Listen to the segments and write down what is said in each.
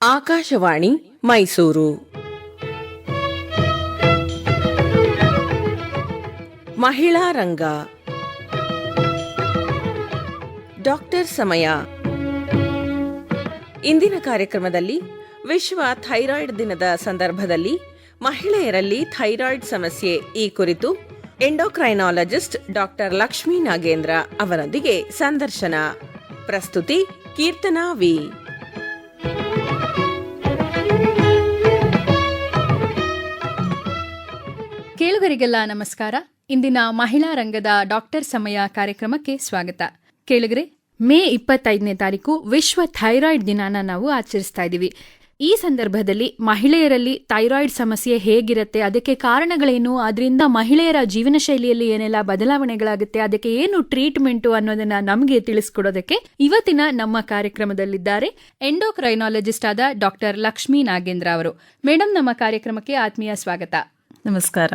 ಆಕಾಶವಾಣಿ ಮೈಸೂರು. ಮಹಿಳಾ ರಂಗ. ಡಾಕ್ಟರ್ ಸಮಯ. ಇಂದಿನ ಕಾರ್ಯಕ್ರಮದಲ್ಲಿ ವಿಶ್ವ ಥೈರಾಯ್ಡ್ ದಿನದ ಸಂದರ್ಭದಲ್ಲಿ ಮಹಿಳೆಯರಲ್ಲಿ ಥೈರಾಯ್ಡ್ ಸಮಸ್ಯೆ ಈ ಕುರಿತು ಎಂಡೋಕ್ರೈನಾಲಜಿಸ್ಟ್ ಡಾಕ್ಟರ್ ಲಕ್ಷ್ಮೀ ನಾಗೇಂದ್ರ ಅವರೊಂದಿಗೆ ಸಂದರ್ಶನ. ಪ್ರಸ್ತುತಿ ಕೀರ್ತನಾ ವಿ. ಕೇಳುಗರಿಗೆಲ್ಲ ನಮಸ್ಕಾರ. ಇಂದಿನ ಮಹಿಳಾ ರಂಗದ ಡಾಕ್ಟರ್ ಸಮಯ ಕಾರ್ಯಕ್ರಮಕ್ಕೆ ಸ್ವಾಗತ. ಕೇಳುಗರೆ, ಮೇ 25ನೇ ತಾರೀಕು ವಿಶ್ವ ಥೈರಾಯ್ಡ್ ದಿನಾನ ನಾವು ಆಚರಿಸ್ತಾ ಇದ್ದೀವಿ. ಈ ಸಂದರ್ಭದಲ್ಲಿ ಮಹಿಳೆಯರಲ್ಲಿ ಥೈರಾಯ್ಡ್ ಸಮಸ್ಯೆ ಹೇಗಿರುತ್ತೆ, ಅದಕ್ಕೆ ಕಾರಣಗಳೇನು, ಅದರಿಂದ ಮಹಿಳೆಯರ ಜೀವನ ಶೈಲಿಯಲ್ಲಿ ಏನೆಲ್ಲ ಬದಲಾವಣೆಗಳಾಗುತ್ತೆ, ಅದಕ್ಕೆ ಏನು ಟ್ರೀಟ್ಮೆಂಟು ಅನ್ನೋದನ್ನ ನಮಗೆ ತಿಳಿಸ್ಕೊಡೋದಕ್ಕೆ ಇವತ್ತಿನ ನಮ್ಮ ಕಾರ್ಯಕ್ರಮದಲ್ಲಿದ್ದಾರೆ ಎಂಡೋಕ್ರೈನಾಲಜಿಸ್ಟ್ ಆದ ಡಾಕ್ಟರ್ ಲಕ್ಷ್ಮೀ ನಾಗೇಂದ್ರ ಅವರು. ಮೇಡಮ್, ನಮ್ಮ ಕಾರ್ಯಕ್ರಮಕ್ಕೆ ಆತ್ಮೀಯ ಸ್ವಾಗತ. ನಮಸ್ಕಾರ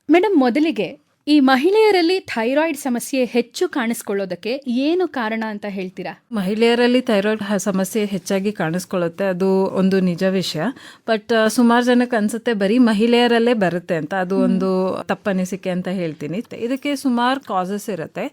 ಮೇಡಮ್. ಮೊದಲಿಗೆ ಈ ಮಹಿಳೆಯರಲ್ಲಿ ಥೈರಾಯ್ಡ್ ಸಮಸ್ಯೆ ಹೆಚ್ಚು ಕಾಣಿಸ್ಕೊಳ್ಳೋದಕ್ಕೆ ಏನು ಕಾರಣ ಅಂತ ಹೇಳ್ತೀರಾ? ಮಹಿಳೆಯರಲ್ಲಿ ಥೈರಾಯ್ಡ್ ಸಮಸ್ಯೆ ಹೆಚ್ಚಾಗಿ ಕಾಣಿಸ್ಕೊಳ್ಳುತ್ತೆ, ಅದು ಒಂದು ನಿಜ ವಿಷಯ. ಬಟ್ ಸುಮಾರು ಜನಕ್ಕೆ ಅನ್ಸುತ್ತೆ ಬರೀ ಮಹಿಳೆಯರಲ್ಲೇ ಬರುತ್ತೆ ಅಂತ. ಅದು ಒಂದು ತಪ್ಪನಿಸಿಕೆ ಅಂತ ಹೇಳ್ತೀನಿ. ಇದಕ್ಕೆ ಸುಮಾರು ಕಾಸಸ್ ಇರುತ್ತೆ.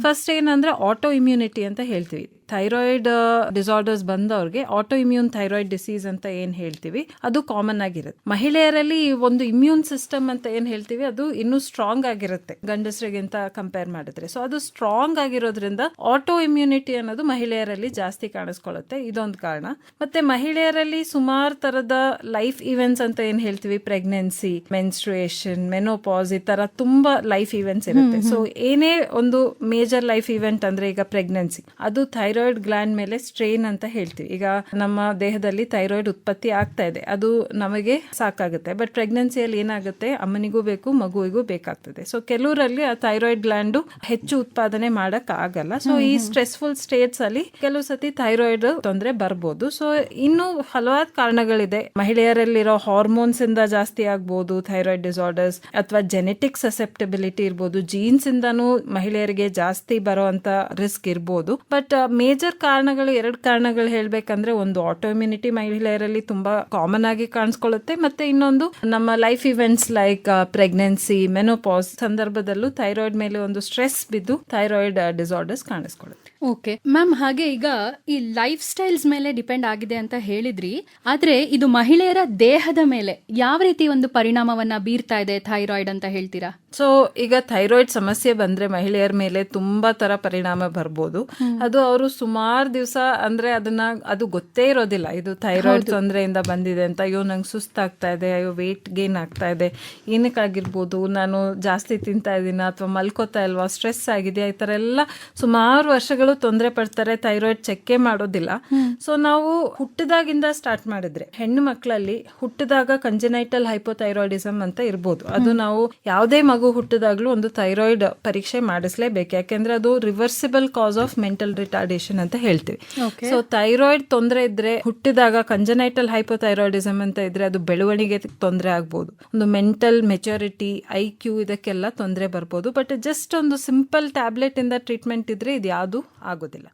ಫಸ್ಟ್ ಏನಂದ್ರೆ ಆಟೋ ಇಮ್ಯುನಿಟಿ ಅಂತ ಹೇಳ್ತೀವಿ. ಥೈರಾಯ್ಡ್ ಡಿಸಾರ್ಡರ್ಸ್ ಬಂದವ್ರಿಗೆ ಆಟೋ ಇಮ್ಯೂನ್ ಥೈರಾಯ್ಡ್ ಡಿಸೀಸ್ ಅಂತ ಏನ್ ಹೇಳ್ತೀವಿ, ಅದು ಕಾಮನ್ ಆಗಿರುತ್ತೆ. ಮಹಿಳೆಯರಲ್ಲಿ ಒಂದು ಇಮ್ಯೂನ್ ಸಿಸ್ಟಮ್ ಅಂತ ಏನ್ ಹೇಳ್ತೀವಿ, ಅದು ಇನ್ನೂ ಸ್ಟ್ರಾಂಗ್ ಆಗಿರುತ್ತೆ ಗಂಡಸರಿಗಿಂತ ಕಂಪೇರ್ ಮಾಡಿದ್ರೆ. ಸೊ ಅದು ಸ್ಟ್ರಾಂಗ್ ಆಗಿರೋದ್ರಿಂದ ಆಟೋ ಇಮ್ಯುನಿಟಿ ಅನ್ನೋದು ಮಹಿಳೆಯರಲ್ಲಿ ಜಾಸ್ತಿ ಕಾಣಿಸ್ಕೊಳ್ಳುತ್ತೆ. ಇದೊಂದು ಕಾರಣ. ಮತ್ತೆ ಮಹಿಳೆಯರಲ್ಲಿ ಸುಮಾರು ತರದ ಲೈಫ್ ಇವೆಂಟ್ಸ್ ಅಂತ ಏನ್ ಹೇಳ್ತೀವಿ, ಪ್ರೆಗ್ನೆನ್ಸಿ, ಮೆನ್ಸ್ಟ್ರುಯೇಷನ್, ಮೆನೋಪಾಸ್, ಈ ತರ ತುಂಬಾ ಲೈಫ್ ಇವೆಂಟ್ಸ್ ಇರುತ್ತೆ. ಸೊ ಏನೇ ಒಂದು ಮೇಜರ್ ಲೈಫ್ ಇವೆಂಟ್ ಅಂದ್ರೆ ಈಗ ಪ್ರೆಗ್ನೆನ್ಸಿ, ಅದು ಥೈರಾಯ್ಡ್ ಗ್ಲ್ಯಾಂಡ್ ಮೇಲೆ ಸ್ಟ್ರೇನ್ ಅಂತ ಹೇಳ್ತೀವಿ. ಈಗ ನಮ್ಮ ದೇಹದಲ್ಲಿ ಥೈರಾಯ್ಡ್ ಉತ್ಪತ್ತಿ ಆಗ್ತಾ ಇದೆ, ಅದು ನಮಗೆ ಸಾಕಾಗುತ್ತೆ. ಬಟ್ ಪ್ರೆಗ್ನೆನ್ಸಿಯಲ್ಲಿ ಏನಾಗುತ್ತೆ, ಅಮ್ಮನಿಗೂ ಬೇಕು, ಮಗುವಿಗೂ ಬೇಕಾಗ್ತದೆ. ಸೊ ಕೆಲವರಲ್ಲಿ ಆ ಥೈರಾಯ್ಡ್ ಗ್ಲ್ಯಾಂಡ್ ಹೆಚ್ಚು ಉತ್ಪಾದನೆ ಮಾಡಕ್ ಆಗಲ್ಲ. ಸೊ ಈ ಸ್ಟ್ರೆಸ್ಫುಲ್ ಸ್ಟೇಟ್ಸ್ ಅಲ್ಲಿ ಕೆಲವು ಸತಿ ಥೈರಾಯ್ಡ್ ತೊಂದರೆ ಬರ್ಬೋದು. ಸೊ ಇನ್ನು ಹಲವಾರು ಕಾರಣಗಳಿದೆ. ಮಹಿಳೆಯರಲ್ಲಿರೋ ಹಾರ್ಮೋನ್ಸ್ ಇಂದ ಜಾಸ್ತಿ ಆಗ್ಬೋದು ಥೈರಾಯ್ಡ್ ಡಿಸಾರ್ಡರ್ಸ್, ಅಥವಾ ಜೆನೆಟಿಕ್ ಸಸೆಪ್ಟಬಿಲಿಟಿ ಇರ್ಬೋದು, ಜೀನ್ಸ್ ಇಂದಾನು ಮಹಿಳೆಯರಿಗೆ ಜಾಸ್ತಿ ಬರೋ ಅಂತ ರಿಸ್ಕ್ ಇರ್ಬೋದು. ಬಟ್ ಮೇಜರ್ ಕಾರಣಗಳು, 2 ಕಾರಣಗಳು ಹೇಳ್ಬೇಕಂದ್ರೆ, ಒಂದು ಆಟೋ ಇಮ್ಯುನಿಟಿ ಮಹಿಳೆಯರಲ್ಲಿ ತುಂಬಾ ಕಾಮನ್ ಆಗಿ ಕಾಣಿಸ್ಕೊಳ್ಳುತ್ತೆ. ಮತ್ತೆ ಇನ್ನೊಂದು ನಮ್ಮ life events like pregnancy, menopause ಸಂದರ್ಭದಲ್ಲೂ ಥೈರಾಯ್ಡ್ ಮೇಲೆ ಒಂದು ಸ್ಟ್ರೆಸ್ ಬಿದ್ದು ಥೈರಾಯ್ಡ್ ಡಿಸಾರ್ಡರ್ಸ್ ಕಾಣಿಸ್ಕೊಳ್ಳುತ್ತೆ. ಓಕೆ ಮ್ಯಾಮ್, ಹಾಗೆ ಈಗ ಈ ಲೈಫ್ ಸ್ಟೈಲ್ಸ್ ಮೇಲೆ ಡಿಪೆಂಡ್ ಆಗಿದೆ ಅಂತ ಹೇಳಿದ್ರಿ. ಆದ್ರೆ ಇದು ಮಹಿಳೆಯರ ದೇಹದ ಮೇಲೆ ಯಾವ ರೀತಿ ಒಂದು ಪರಿಣಾಮವನ್ನ ಬೀರ್ತಾ ಇದೆ ಥೈರಾಯ್ಡ್ ಅಂತ ಹೇಳ್ತೀರಾ? ಸೊ ಈಗ ಥೈರಾಯ್ಡ್ ಸಮಸ್ಯೆ ಬಂದ್ರೆ ಮಹಿಳೆಯರ ಮೇಲೆ ತುಂಬಾ ತರ ಪರಿಣಾಮ ಬರ್ಬೋದು. ಅದು ಅವರು ಸುಮಾರು ದಿವಸ ಅಂದ್ರೆ ಅದು ಗೊತ್ತೇ ಇರೋದಿಲ್ಲ, ಇದು ಥೈರಾಯ್ಡ್ ತೊಂದರೆಯಿಂದ ಬಂದಿದೆ ಅಂತ. ಅಯ್ಯೋ ನಂಗೆ ಸುಸ್ತಾಗ್ತಾ ಇದೆ, ಅಯ್ಯೋ ವೇಟ್ ಗೇನ್ ಆಗ್ತಾ ಇದೆ, ಏನಕ್ಕಾಗಿರ್ಬೋದು, ನಾನು ಜಾಸ್ತಿ ತಿಂತಾ ಇದ್ದೀನ ಅಥವಾ ಮಲ್ಕೋತಾ ಇಲ್ವಾ, ಸ್ಟ್ರೆಸ್ ಆಗಿದೆ, ಈ ತರ ಎಲ್ಲ ಸುಮಾರು ವರ್ಷಗಳು ತೊಂದರೆ ಪಡ್ತಾರೆ. ಥೈರಾಯ್ಡ್ ಚೆಕ್ಕೇ ಮಾಡೋದಿಲ್ಲ. ಸೊ ನಾವು ಹುಟ್ಟಿದಾಗಿಂದ ಸ್ಟಾರ್ಟ್ ಮಾಡಿದ್ರೆ, ಹೆಣ್ಣು ಮಕ್ಕಳಲ್ಲಿ ಹುಟ್ಟಿದಾಗ ಕಂಜೆನೈಟಲ್ ಹೈಪೋಥೈರಾಯ್ಡಿಸಮ್ ಅಂತ ಇರ್ಬೋದು. ಅದು ನಾವು ಯಾವುದೇ ಮಗು ಹುಟ್ಟಿದಾಗ್ಲೂ ಒಂದು ಥೈರಾಯ್ಡ್ ಪರೀಕ್ಷೆ ಮಾಡಿಸ್ಲೇಬೇಕು, ಯಾಕೆಂದ್ರೆ ಅದು reversible cause of mental retardation ಅಂತ ಹೇಳ್ತೀವಿ. ಸೊ ಥೈರಾಯ್ಡ್ ತೊಂದರೆ ಇದ್ರೆ ಹುಟ್ಟಿದಾಗ ಕಂಜೆನೈಟಲ್ ಹೈಪೋಥೈರಾಯ್ಡಿಸಮ್ ಅಂತ ಇದ್ರೆ ಅದು ಬೆಳವಣಿಗೆ ತೊಂದರೆ ಆಗ್ಬೋದು, ಒಂದು ಮೆಂಟಲ್ ಮೆಚುರಿಟಿ, IQ ಇದಕ್ಕೆಲ್ಲ ತೊಂದರೆ ಬರ್ಬೋದು. ಬಟ್ ಜಸ್ಟ್ ಒಂದು ಸಿಂಪಲ್ ಟ್ಯಾಬ್ಲೆಟ್ ಇಂದ ಟ್ರೀಟ್ಮೆಂಟ್ ಇದ್ರೆ ಇದು ಯಾವುದು ಆಗೋದಿಲ್ಲ.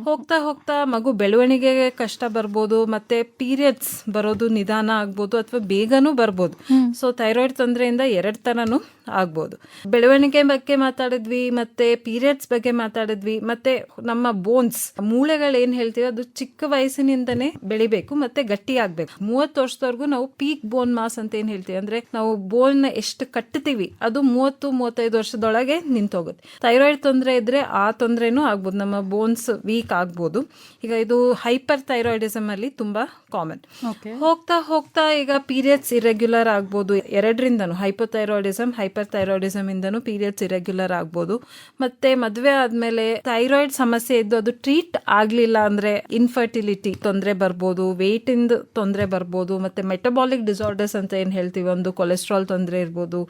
ಹೋಗ್ತಾ ಹೋಗ್ತಾ ಮಗು ಬೆಳವಣಿಗೆಗೆ ಕಷ್ಟ ಬರ್ಬೋದು, ಮತ್ತೆ ಪೀರಿಯಡ್ಸ್ ಬರೋದು ನಿಧಾನ ಆಗ್ಬೋದು ಅಥವಾ ಬೇಗನೂ ಬರ್ಬೋದು. ಸೊ ಥೈರಾಯ್ಡ್ ತೊಂದರೆಯಿಂದ 2 ತರನೂ ಆಗ್ಬೋದು. ಬೆಳವಣಿಗೆ ಬಗ್ಗೆ ಮಾತಾಡಿದ್ವಿ, ಮತ್ತೆ ಪೀರಿಯಡ್ಸ್ ಬಗ್ಗೆ ಮಾತಾಡಿದ್ವಿ. ಮತ್ತೆ ನಮ್ಮ ಬೋನ್ಸ್, ಮೂಳೆಗಳು ಏನ್ ಹೇಳ್ತೀವಿ, ಅದು ಚಿಕ್ಕ ವಯಸ್ಸಿನಿಂದನೇ ಬೆಳಿಬೇಕು ಮತ್ತೆ ಗಟ್ಟಿ ಆಗ್ಬೇಕು. 30 ವರ್ಷದವರೆಗೂ ನಾವು ಪೀಕ್ ಬೋನ್ ಮಾಸ್ ಅಂತ ಏನ್ ಹೇಳ್ತೀವಿ, ಅಂದ್ರೆ ನಾವು ಬೋನ್ ಎಷ್ಟು ಕಟ್ಟುತ್ತೀವಿ ಅದು 30-35 ವರ್ಷದೊಳಗೆ ನಿಂತೋಗುತ್ತೆ. ಥೈರಾಯ್ಡ್ ತೊಂದರೆ ಇದ್ರೆ ಆ ತೊಂದರೆನೂ ಆಗ್ಬೋದು, ನಮ್ಮ ಬೋನ್ಸ್ ವೀಕ್ ಆಗ್ಬೋದು. ಈಗ ಇದು ಹೈಪರ್ ಥೈರಾಯ್ಡಿಸಮ್ ಅಲ್ಲಿ ತುಂಬಾ ಕಾಮನ್. ಹೋಗ್ತಾ ಹೋಗ್ತಾ ಈಗ ಪೀರಿಯಡ್ಸ್ ಇರೆಗ್ಯುಲರ್ ಆಗ್ಬೋದು, 2ರಿಂದನೂ ಹೈಪೋಥೈರಾಯ್ಡಿಸಮ್, ಹೈಪರ್ ಥೈರಾಯ್ಡಿಸಮ್ ಇಂದನೂ ಪೀರಿಯಡ್ಸ್ ಇರೆಗ್ಯುಲರ್ ಆಗ್ಬೋದು. ಮತ್ತೆ ಮದುವೆ ಆದ್ಮೇಲೆ ಥೈರಾಯ್ಡ್ ಸಮಸ್ಯೆ ಇದ್ದು ಅದು ಟ್ರೀಟ್ ಆಗ್ಲಿಲ್ಲ ಅಂದ್ರೆ ಇನ್ಫರ್ಟಿಲಿಟಿ ತೊಂದರೆ ಬರ್ಬೋದು, ವೇಟ್ ಇಂದ ತೊಂದರೆ ಬರ್ಬೋದು. ಮತ್ತೆ ಮೆಟಬಾಲಿಕ್ ಡಿಸಾರ್ಡರ್ಸ್ ಅಂತ ಏನ್ ಹೇಳ್ತೀವಿ, ಒಂದು ಕೊಲೆಸ್ಟ್ರಾಲ್ ತೊಂದರೆ ಇರ್ಬೋದು,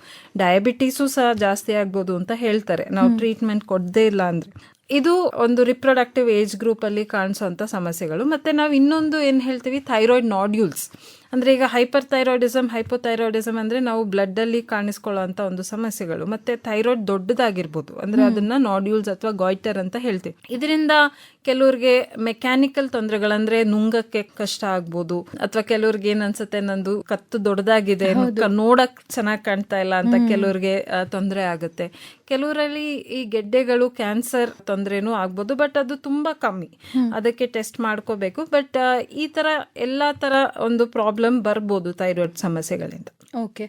ಡಯಾಬಿಟೀಸು ಸಹ ಜಾಸ್ತಿ ಆಗ್ಬೋದು ಅಂತ ಹೇಳ್ತಾರೆ ನಾವು ಟ್ರೀಟ್ಮೆಂಟ್ ಕೊಡದೇ ಇಲ್ಲ ಅಂದ್ರೆ. ಇದು ಒಂದು ರಿಪ್ರೊಡಕ್ಟಿವ್ ಏಜ್ ಗ್ರೂಪ್ ಅಲ್ಲಿ ಕಾಣಿಸುವಂತ ಸಮಸ್ಯೆಗಳು. ಮತ್ತೆ ನಾವು ಇನ್ನೊಂದು ಏನ್ ಹೇಳ್ತೀವಿ, ಥೈರಾಯ್ಡ್ ನಾಡ್ಯೂಲ್ಸ್ ಅಂದ್ರೆ ಈಗ ಹೈಪರ್ ಥೈರಾಯ್ಡಿಸಮ್, ಹೈಪೋಥೈರಾಯ್ಡಿಸಮ್ ಅಂದ್ರೆ ನಾವು ಬ್ಲಡ್ ಅಲ್ಲಿ ಕಾಣಿಸ್ಕೊಳ್ಳುವಂತ ಒಂದು ಸಮಸ್ಯೆಗಳು. ಮತ್ತೆ ಥೈರಾಯ್ಡ್ ದೊಡ್ಡದಾಗಿರ್ಬೋದು, ಅಂದ್ರೆ ಅದನ್ನ ನಾಡ್ಯೂಲ್ಸ್ ಅಥವಾ ಗಾಯ್ಟರ್ ಅಂತ ಹೇಳ್ತೀವಿ. ಇದರಿಂದ ಕೆಲವ್ರಿಗೆ ಮೆಕ್ಯಾನಿಕಲ್ ತೊಂದರೆಗಳಂದ್ರೆ ನುಂಗಕ್ಕೆ ಕಷ್ಟ ಆಗ್ಬೋದು, ಅಥವಾ ಕೆಲವ್ರಿಗೆ ಏನ್ ಅನ್ಸುತ್ತೆ, ನಂದು ಕತ್ತು ದೊಡ್ಡದಾಗಿದೆ, ನೋಡಕ್ ಚೆನ್ನಾಗ್ ಕಾಣ್ತಾ ಇಲ್ಲ ಅಂತ ಕೆಲವ್ರಿಗೆ ತೊಂದರೆ ಆಗುತ್ತೆ. ಕೆಲವರಲ್ಲಿ ಈ ಗೆಡ್ಡೆಗಳು ಕ್ಯಾನ್ಸರ್ ತೊಂದರೆನೂ ಆಗ್ಬೋದು, ಬಟ್ ಅದು ತುಂಬಾ ಕಮ್ಮಿ, ಅದಕ್ಕೆ ಟೆಸ್ಟ್ ಮಾಡ್ಕೋಬೇಕು. ಬಟ್ ಈ ತರ ಎಲ್ಲಾ ತರ ಒಂದು ಪ್ರಾಬ್ಲಮ್ ಬರ್ಬೋದು ಥೈರಾಯ್ಡ್ ಸಮಸ್ಯೆಗಳಿಂದ. ಓಕೆ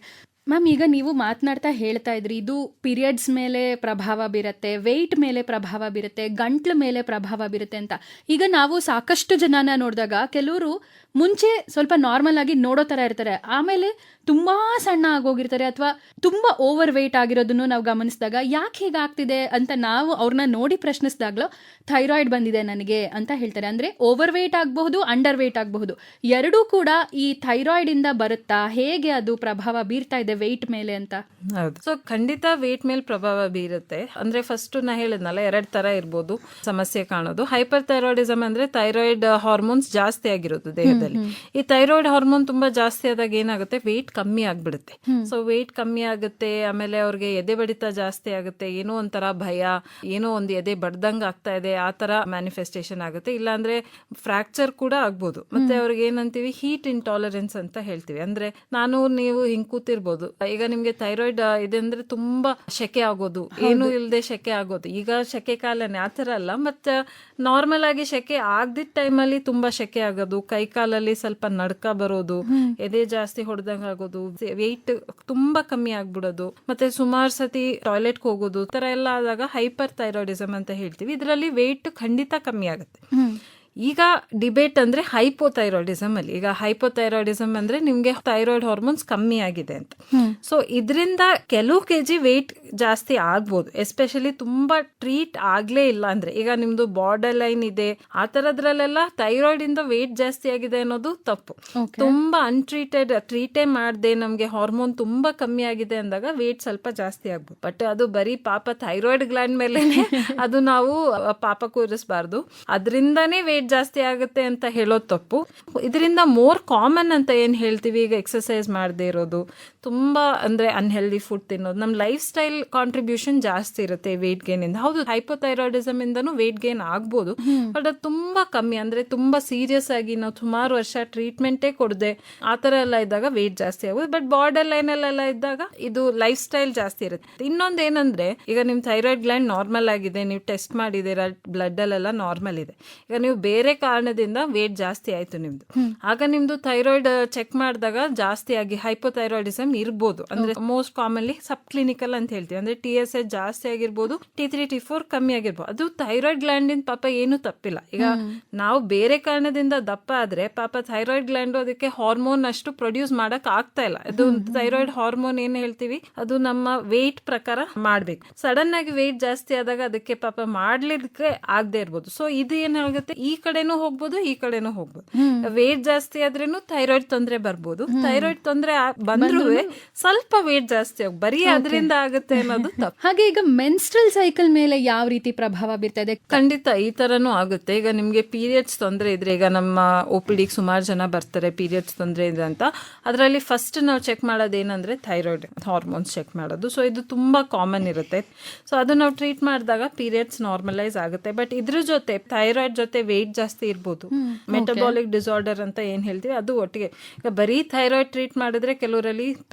ಮ್ಯಾಮ್, ಈಗ ನೀವು ಮಾತನಾಡ್ತಾ ಹೇಳ್ತಾ ಇದ್ರಿ ಇದು ಪೀರಿಯಡ್ಸ್ ಮೇಲೆ ಪ್ರಭಾವ ಬೀರುತ್ತೆ, ವೆಯ್ಟ್ ಮೇಲೆ ಪ್ರಭಾವ ಬೀರುತ್ತೆ, ಗಂಟ್ಲ ಮೇಲೆ ಪ್ರಭಾವ ಬೀರುತ್ತೆ ಅಂತ. ಈಗ ನಾವು ಸಾಕಷ್ಟು ಜನನ ನೋಡಿದಾಗ ಕೆಲವರು ಮುಂಚೆ ಸ್ವಲ್ಪ ನಾರ್ಮಲ್ ಆಗಿ ನೋಡೋ ಥರ ಇರ್ತಾರೆ, ಆಮೇಲೆ ತುಂಬಾ ಸಣ್ಣ ಆಗೋಗಿರ್ತಾರೆ, ಅಥವಾ ತುಂಬಾ ಓವರ್ ವೆಯ್ಟ್ ಆಗಿರೋದನ್ನು ನಾವು ಗಮನಿಸಿದಾಗ ಯಾಕೆ ಹೀಗಾಗ್ತಿದೆ ಅಂತ ನಾವು ಅವ್ರನ್ನ ನೋಡಿ ಪ್ರಶ್ನಿಸಿದಾಗ್ಲೂ ಥೈರಾಯ್ಡ್ ಬಂದಿದೆ ನನಗೆ ಅಂತ ಹೇಳ್ತಾರೆ. ಅಂದ್ರೆ ಓವರ್ ವೆಯ್ಟ್ ಆಗಬಹುದು, ಅಂಡರ್ ವೆಯ್ಟ್ ಆಗಬಹುದು, ಎರಡೂ ಕೂಡ ಈ ಥೈರಾಯ್ಡ್ ಇಂದ ಬರುತ್ತಾ, ಹೇಗೆ ಅದು ಪ್ರಭಾವ ಬೀರ್ತಾ ಇದೆ ವೆಯ್ಟ್ ಮೇಲೆ ಅಂತ? ಹೌದು, ಸೊ ಖಂಡಿತ ವೆಯ್ಟ್ ಮೇಲೆ ಪ್ರಭಾವ ಬೀರುತ್ತೆ. ಅಂದ್ರೆ ಫಸ್ಟ್ ನಾ ಹೇಳಿದ್ನಲ್ಲ, 2 ತರ ಇರ್ಬೋದು ಸಮಸ್ಯೆ ಕಾಣೋದು. ಹೈಪರ್ ಥೈರಾಯ್ಡಿಸಮ್ ಅಂದ್ರೆ ಥೈರಾಯ್ಡ್ ಹಾರ್ಮೋನ್ಸ್ ಜಾಸ್ತಿ ಆಗಿರೋದು ದೇಹದಲ್ಲಿ. ಈ ಥೈರಾಯ್ಡ್ ಹಾರ್ಮೋನ್ ತುಂಬಾ ಜಾಸ್ತಿ ಆದಾಗ ಏನಾಗುತ್ತೆ, ವೆಯ್ಟ್ ಕಮ್ಮಿ ಆಗ್ಬಿಡುತ್ತೆ. ಸೊ ವೆಯ್ಟ್ ಕಮ್ಮಿ ಆಗುತ್ತೆ, ಆಮೇಲೆ ಅವ್ರಿಗೆ ಎದೆ ಬಡಿತ ಜಾಸ್ತಿ ಆಗುತ್ತೆ, ಏನೋ ಒಂಥರ ಭಯ, ಏನೋ ಒಂದು ಎದೆ ಬಡ್ದಂಗ್ ಆಗ್ತಾ ಇದೆ, ಆ ತರ ಮ್ಯಾನಿಫೆಸ್ಟೇಷನ್ ಆಗುತ್ತೆ. ಇಲ್ಲಾಂದ್ರೆ ಫ್ರಾಕ್ಚರ್ ಕೂಡ ಆಗ್ಬೋದು. ಮತ್ತೆ ಅವ್ರಿಗೆ ಏನಂತೀವಿ, ಹೀಟ್ ಇಂಟಾಲರೆನ್ಸ್ ಅಂತ ಹೇಳ್ತೀವಿ. ಅಂದ್ರೆ ನೀವು ಹಿಂಗ್ ಕೂತಿರ್ಬೋದು, ಈಗ ನಿಮ್ಗೆ ಥೈರಾಯ್ಡ್ ಇದೆ ಅಂದ್ರೆ ತುಂಬಾ ಶೆಕೆ ಆಗೋದು, ಏನು ಇಲ್ಲದೆ ಶೆಕೆ ಆಗೋದು. ಈಗ ಶೆಕೆ ಕಾಲನೇ, ಆತರ ಅಲ್ಲ, ಮತ್ತೆ ನಾರ್ಮಲ್ ಆಗಿ ಶೆಕೆ ಆಗದಿದ್ದ ಟೈಮಲ್ಲಿ ತುಂಬಾ ಶೆಕೆ ಆಗೋದು, ಕೈ ಕಾಲಲ್ಲಿ ಸ್ವಲ್ಪ ನಡ್ಕ ಬರೋದು, ಎದೆ ಜಾಸ್ತಿ ಹೊಡೆದಂಗ ಆಗೋದು, ವೆಯ್ಟ್ ತುಂಬಾ ಕಮ್ಮಿ ಆಗ್ಬಿಡೋದು, ಮತ್ತೆ ಸುಮಾರು ಸತಿ ಟಾಯ್ಲೆಟ್ಗೆ ಹೋಗೋದು, ತರ ಎಲ್ಲ ಆದಾಗ ಹೈಪರ್ ಥೈರಾಯ್ಡಿಸಮ್ ಅಂತ ಹೇಳ್ತೀವಿ. ಇದರಲ್ಲಿ ವೆಯ್ಟ್ ಖಂಡಿತ ಕಮ್ಮಿ ಆಗುತ್ತೆ. ಈಗ ಡಿಬೇಟ್ ಅಂದ್ರೆ ಹೈಪೋಥೈರಾಯ್ಡಿಸಮ್ ಅಲ್ಲಿ. ಈಗ ಹೈಪೋಥೈರಾಯ್ಡಿಸಮ್ ಅಂದ್ರೆ ನಿಮ್ಗೆ ಥೈರಾಯ್ಡ್ ಹಾರ್ಮೋನ್ಸ್ ಕಮ್ಮಿ ಆಗಿದೆ ಅಂತ. ಸೊ ಇದರಿಂದ ಕೆಲವು ಕೆಜಿ ವೆಯ್ಟ್ ಜಾಸ್ತಿ ಆಗ್ಬೋದು, ಎಸ್ಪೆಷಲಿ ತುಂಬಾ ಟ್ರೀಟ್ ಆಗ್ಲೇ ಇಲ್ಲ ಅಂದ್ರೆ. ಈಗ ನಿಮ್ದು ಬಾರ್ಡರ್ ಲೈನ್ ಇದೆ, ಆ ತರದ್ರಲ್ಲೆಲ್ಲ ಥೈರಾಯ್ಡ್ ಇಂದ ವೆಯ್ಟ್ ಜಾಸ್ತಿ ಆಗಿದೆ ಅನ್ನೋದು ತಪ್ಪು. ತುಂಬಾ ಅನ್ಟ್ರೀಟೆಡ್, ಟ್ರೀಟೇ ಮಾಡದೆ ನಮ್ಗೆ ಹಾರ್ಮೋನ್ ತುಂಬಾ ಕಮ್ಮಿ ಆಗಿದೆ ಅಂದಾಗ ವೆಯ್ಟ್ ಸ್ವಲ್ಪ ಜಾಸ್ತಿ ಆಗ್ಬೋದು. ಬಟ್ ಅದು ಬರೀ ಪಾಪ ಥೈರಾಯ್ಡ್ ಗ್ಲ್ಯಾಂಡ್ ಮೇಲೆ ಅದು ನಾವು ಪಾಪ ಕೂರಿಸಬಾರ್ದು, ಅದರಿಂದಾನೇ ವೆಯ್ಟ್ ಜಾಸ್ತಿ ಆಗುತ್ತೆ ಅಂತ ಹೇಳೋದು ತಪ್ಪು. ಇದರಿಂದ ಮೋರ್ ಕಾಮನ್ ಅಂತ ಏನ್ ಹೇಳ್ತೀವಿ, ಈಗ ಎಕ್ಸರ್ಸೈಸ್ ಮಾಡದೇ ಇರೋದು, ತುಂಬಾ ಅಂದ್ರೆ ಅನ್ಹೆಲ್ದಿ ಫುಡ್ ತಿನ್ನೋದು, ನಮ್ ಲೈಫ್ ಸ್ಟೈಲ್ ಕಾಂಟ್ರಿಬ್ಯೂಷನ್ ಜಾಸ್ತಿ ಇರುತ್ತೆ ವೆಯ್ಟ್ ಗೇನ್ ಇಂದ. ಹೌದು, ಹೈಪೋಥೈರಾಯ್ಡಿಸಮ್ ಇಂದನೂ ವೆಯ್ಟ್ ಗೇನ್ ಆಗ್ಬೋದು, ಬಟ್ ಅದು ತುಂಬಾ ಕಮ್ಮಿ. ಅಂದ್ರೆ ತುಂಬಾ ಸೀರಿಯಸ್ ಆಗಿ ನಾವು ಸುಮಾರು ವರ್ಷ ಟ್ರೀಟ್ಮೆಂಟೇ ಕೊಡದೆ ಆ ತರ ಎಲ್ಲ ಇದ್ದಾಗ ವೆಯ್ಟ್ ಜಾಸ್ತಿ ಆಗೋದು. ಬಟ್ ಬಾರ್ಡರ್ ಲೈನ್ ಅಲ್ಲೆಲ್ಲ ಇದ್ದಾಗ ಇದು ಲೈಫ್ ಸ್ಟೈಲ್ ಜಾಸ್ತಿ ಇರುತ್ತೆ. ಇನ್ನೊಂದು ಏನಂದ್ರೆ, ಈಗ ನಿಮ್ ಥೈರಾಯ್ಡ್ ಗ್ಲ್ಯಾಂಡ್ ನಾರ್ಮಲ್ ಆಗಿದೆ, ನೀವು ಟೆಸ್ಟ್ ಮಾಡಿದೀರಾ, ಬ್ಲಡ್ ಅಲ್ಲೆಲ್ಲ ನಾರ್ಮಲ್ ಇದೆ. ಈಗ ನೀವು ಬೇರೆ ಕಾರಣದಿಂದ ವೇಟ್ ಜಾಸ್ತಿ ಆಯ್ತು ನಿಮ್ದು, ಆಗ ನಿಮ್ದು ಥೈರಾಯ್ಡ್ ಚೆಕ್ ಮಾಡಿದಾಗ ಜಾಸ್ತಿ ಆಗಿ ಹೈಪೋಥೈರಾಯ್ಡಿಸಮ್ ಇರ್ಬೋದು. ಅಂದ್ರೆ ಮೋಸ್ಟ್ ಕಾಮನ್ಲಿ ಸಬ್ ಕ್ಲಿನಿಕಲ್ ಅಂತ ಹೇಳ್ತೀವಿ. ಅಂದ್ರೆ TSH ಜಾಸ್ತಿ ಆಗಿರ್ಬೋದು, T3 T4 ಕಮ್ಮಿ ಆಗಿರ್ಬೋದು. ಅದು ಥೈರಾಯ್ಡ್ ಗ್ಲ್ಯಾಂಡ್ ಇಂದ ಪಾಪ ಏನು ತಪ್ಪಿಲ್ಲ. ಈಗ ನಾವು ಬೇರೆ ಕಾರಣದಿಂದ ದಪ್ಪ ಆದ್ರೆ ಪಾಪ ಥೈರಾಯ್ಡ್ ಗ್ಲ್ಯಾಂಡ್ ಅದಕ್ಕೆ ಹಾರ್ಮೋನ್ ಅಷ್ಟು ಪ್ರೊಡ್ಯೂಸ್ ಮಾಡಕ್ ಆಗ್ತಾ ಇಲ್ಲ. ಅದು ಥೈರಾಯ್ಡ್ ಹಾರ್ಮೋನ್ ಏನ್ ಹೇಳ್ತೀವಿ, ಅದು ನಮ್ಮ ವೇಟ್ ಪ್ರಕಾರ ಮಾಡ್ಬೇಕು. ಸಡನ್ ಆಗಿ ವೇಟ್ ಜಾಸ್ತಿ ಆದಾಗ ಅದಕ್ಕೆ ಪಾಪ ಮಾಡ್ಲಿಕ್ಕೆ ಆಗದೆ ಇರ್ಬೋದು. ಸೊ ಇದು ಏನಾಗುತ್ತೆ, ಈ ಕಡೆನೂ ಹೋಗ್ಬೋದು, ಈ ಕಡೆನೂ ಹೋಗ್ಬೋದು. ವೇಟ್ ಜಾಸ್ತಿ ಆದ್ರೇನು ಥೈರಾಯ್ಡ್ ತೊಂದರೆ ಬರ್ಬೋದು. ಥೈರಾಯ್ಡ್ ತೊಂದರೆ ಬಂದ್ರೂ ಸ್ವಲ್ಪ ವೇಟ್ ಜಾಸ್ತಿ ಬರೀ ಅದರಿಂದ ಆಗುತ್ತೆ ಅನ್ನೋದು ತಪ್ಪು. ಹಾಗೆ ಈಗ ಮೆನ್ಸ್ಟ್ರಲ್ ಸೈಕಲ್ ಮೇಲೆ ಯಾವ ರೀತಿ ಪ್ರಭಾವ ಬೀರ್ತಾ ಇದೆ? ಖಂಡಿತ ಈ ತರನೂ ಆಗುತ್ತೆ. ಈಗ ನಿಮ್ಗೆ ಪೀರಿಯಡ್ಸ್ ತೊಂದರೆ ಇದ್ರೆ, ಈಗ ನಮ್ಮ OPD ಸುಮಾರು ಜನ ಬರ್ತಾರೆ ಪೀರಿಯಡ್ಸ್ ತೊಂದರೆ ಇದೆ ಅಂತ. ಅದರಲ್ಲಿ ಫಸ್ಟ್ ನಾವು ಚೆಕ್ ಮಾಡೋದು ಏನಂದ್ರೆ ಥೈರಾಯ್ಡ್ ಹಾರ್ಮೋನ್ಸ್ ಚೆಕ್ ಮಾಡೋದು. ಸೊ ಇದು ತುಂಬಾ ಕಾಮನ್ ಇರುತ್ತೆ. ಸೊ ಅದು ನಾವು ಟ್ರೀಟ್ ಮಾಡಿದಾಗ ಪೀರಿಯಡ್ಸ್ ನಾರ್ಮಲೈಸ್ ಆಗುತ್ತೆ. ಬಟ್ ಇದ್ರ ಜೊತೆ ಥೈರಾಯ್ಡ್ ಜೊತೆ ವೆಯ್ಟ್ ಜಾಸ್ತಿ ಇರ್ಬೋದು, ಮೆಟಬಾಲಿಕ್ ಡಿಸಾರ್ಡರ್ ಅಂತ ಏನ್ ಹೇಳ್ತೀವಿ ಅದು ಒಟ್ಟಿಗೆ. ಈಗ ಬರೀ ಥೈರಾಯ್ಡ್ ಟ್ರೀಟ್ ಮಾಡಿದ್ರೆ ಕೆಲವರಲ್ಲಿ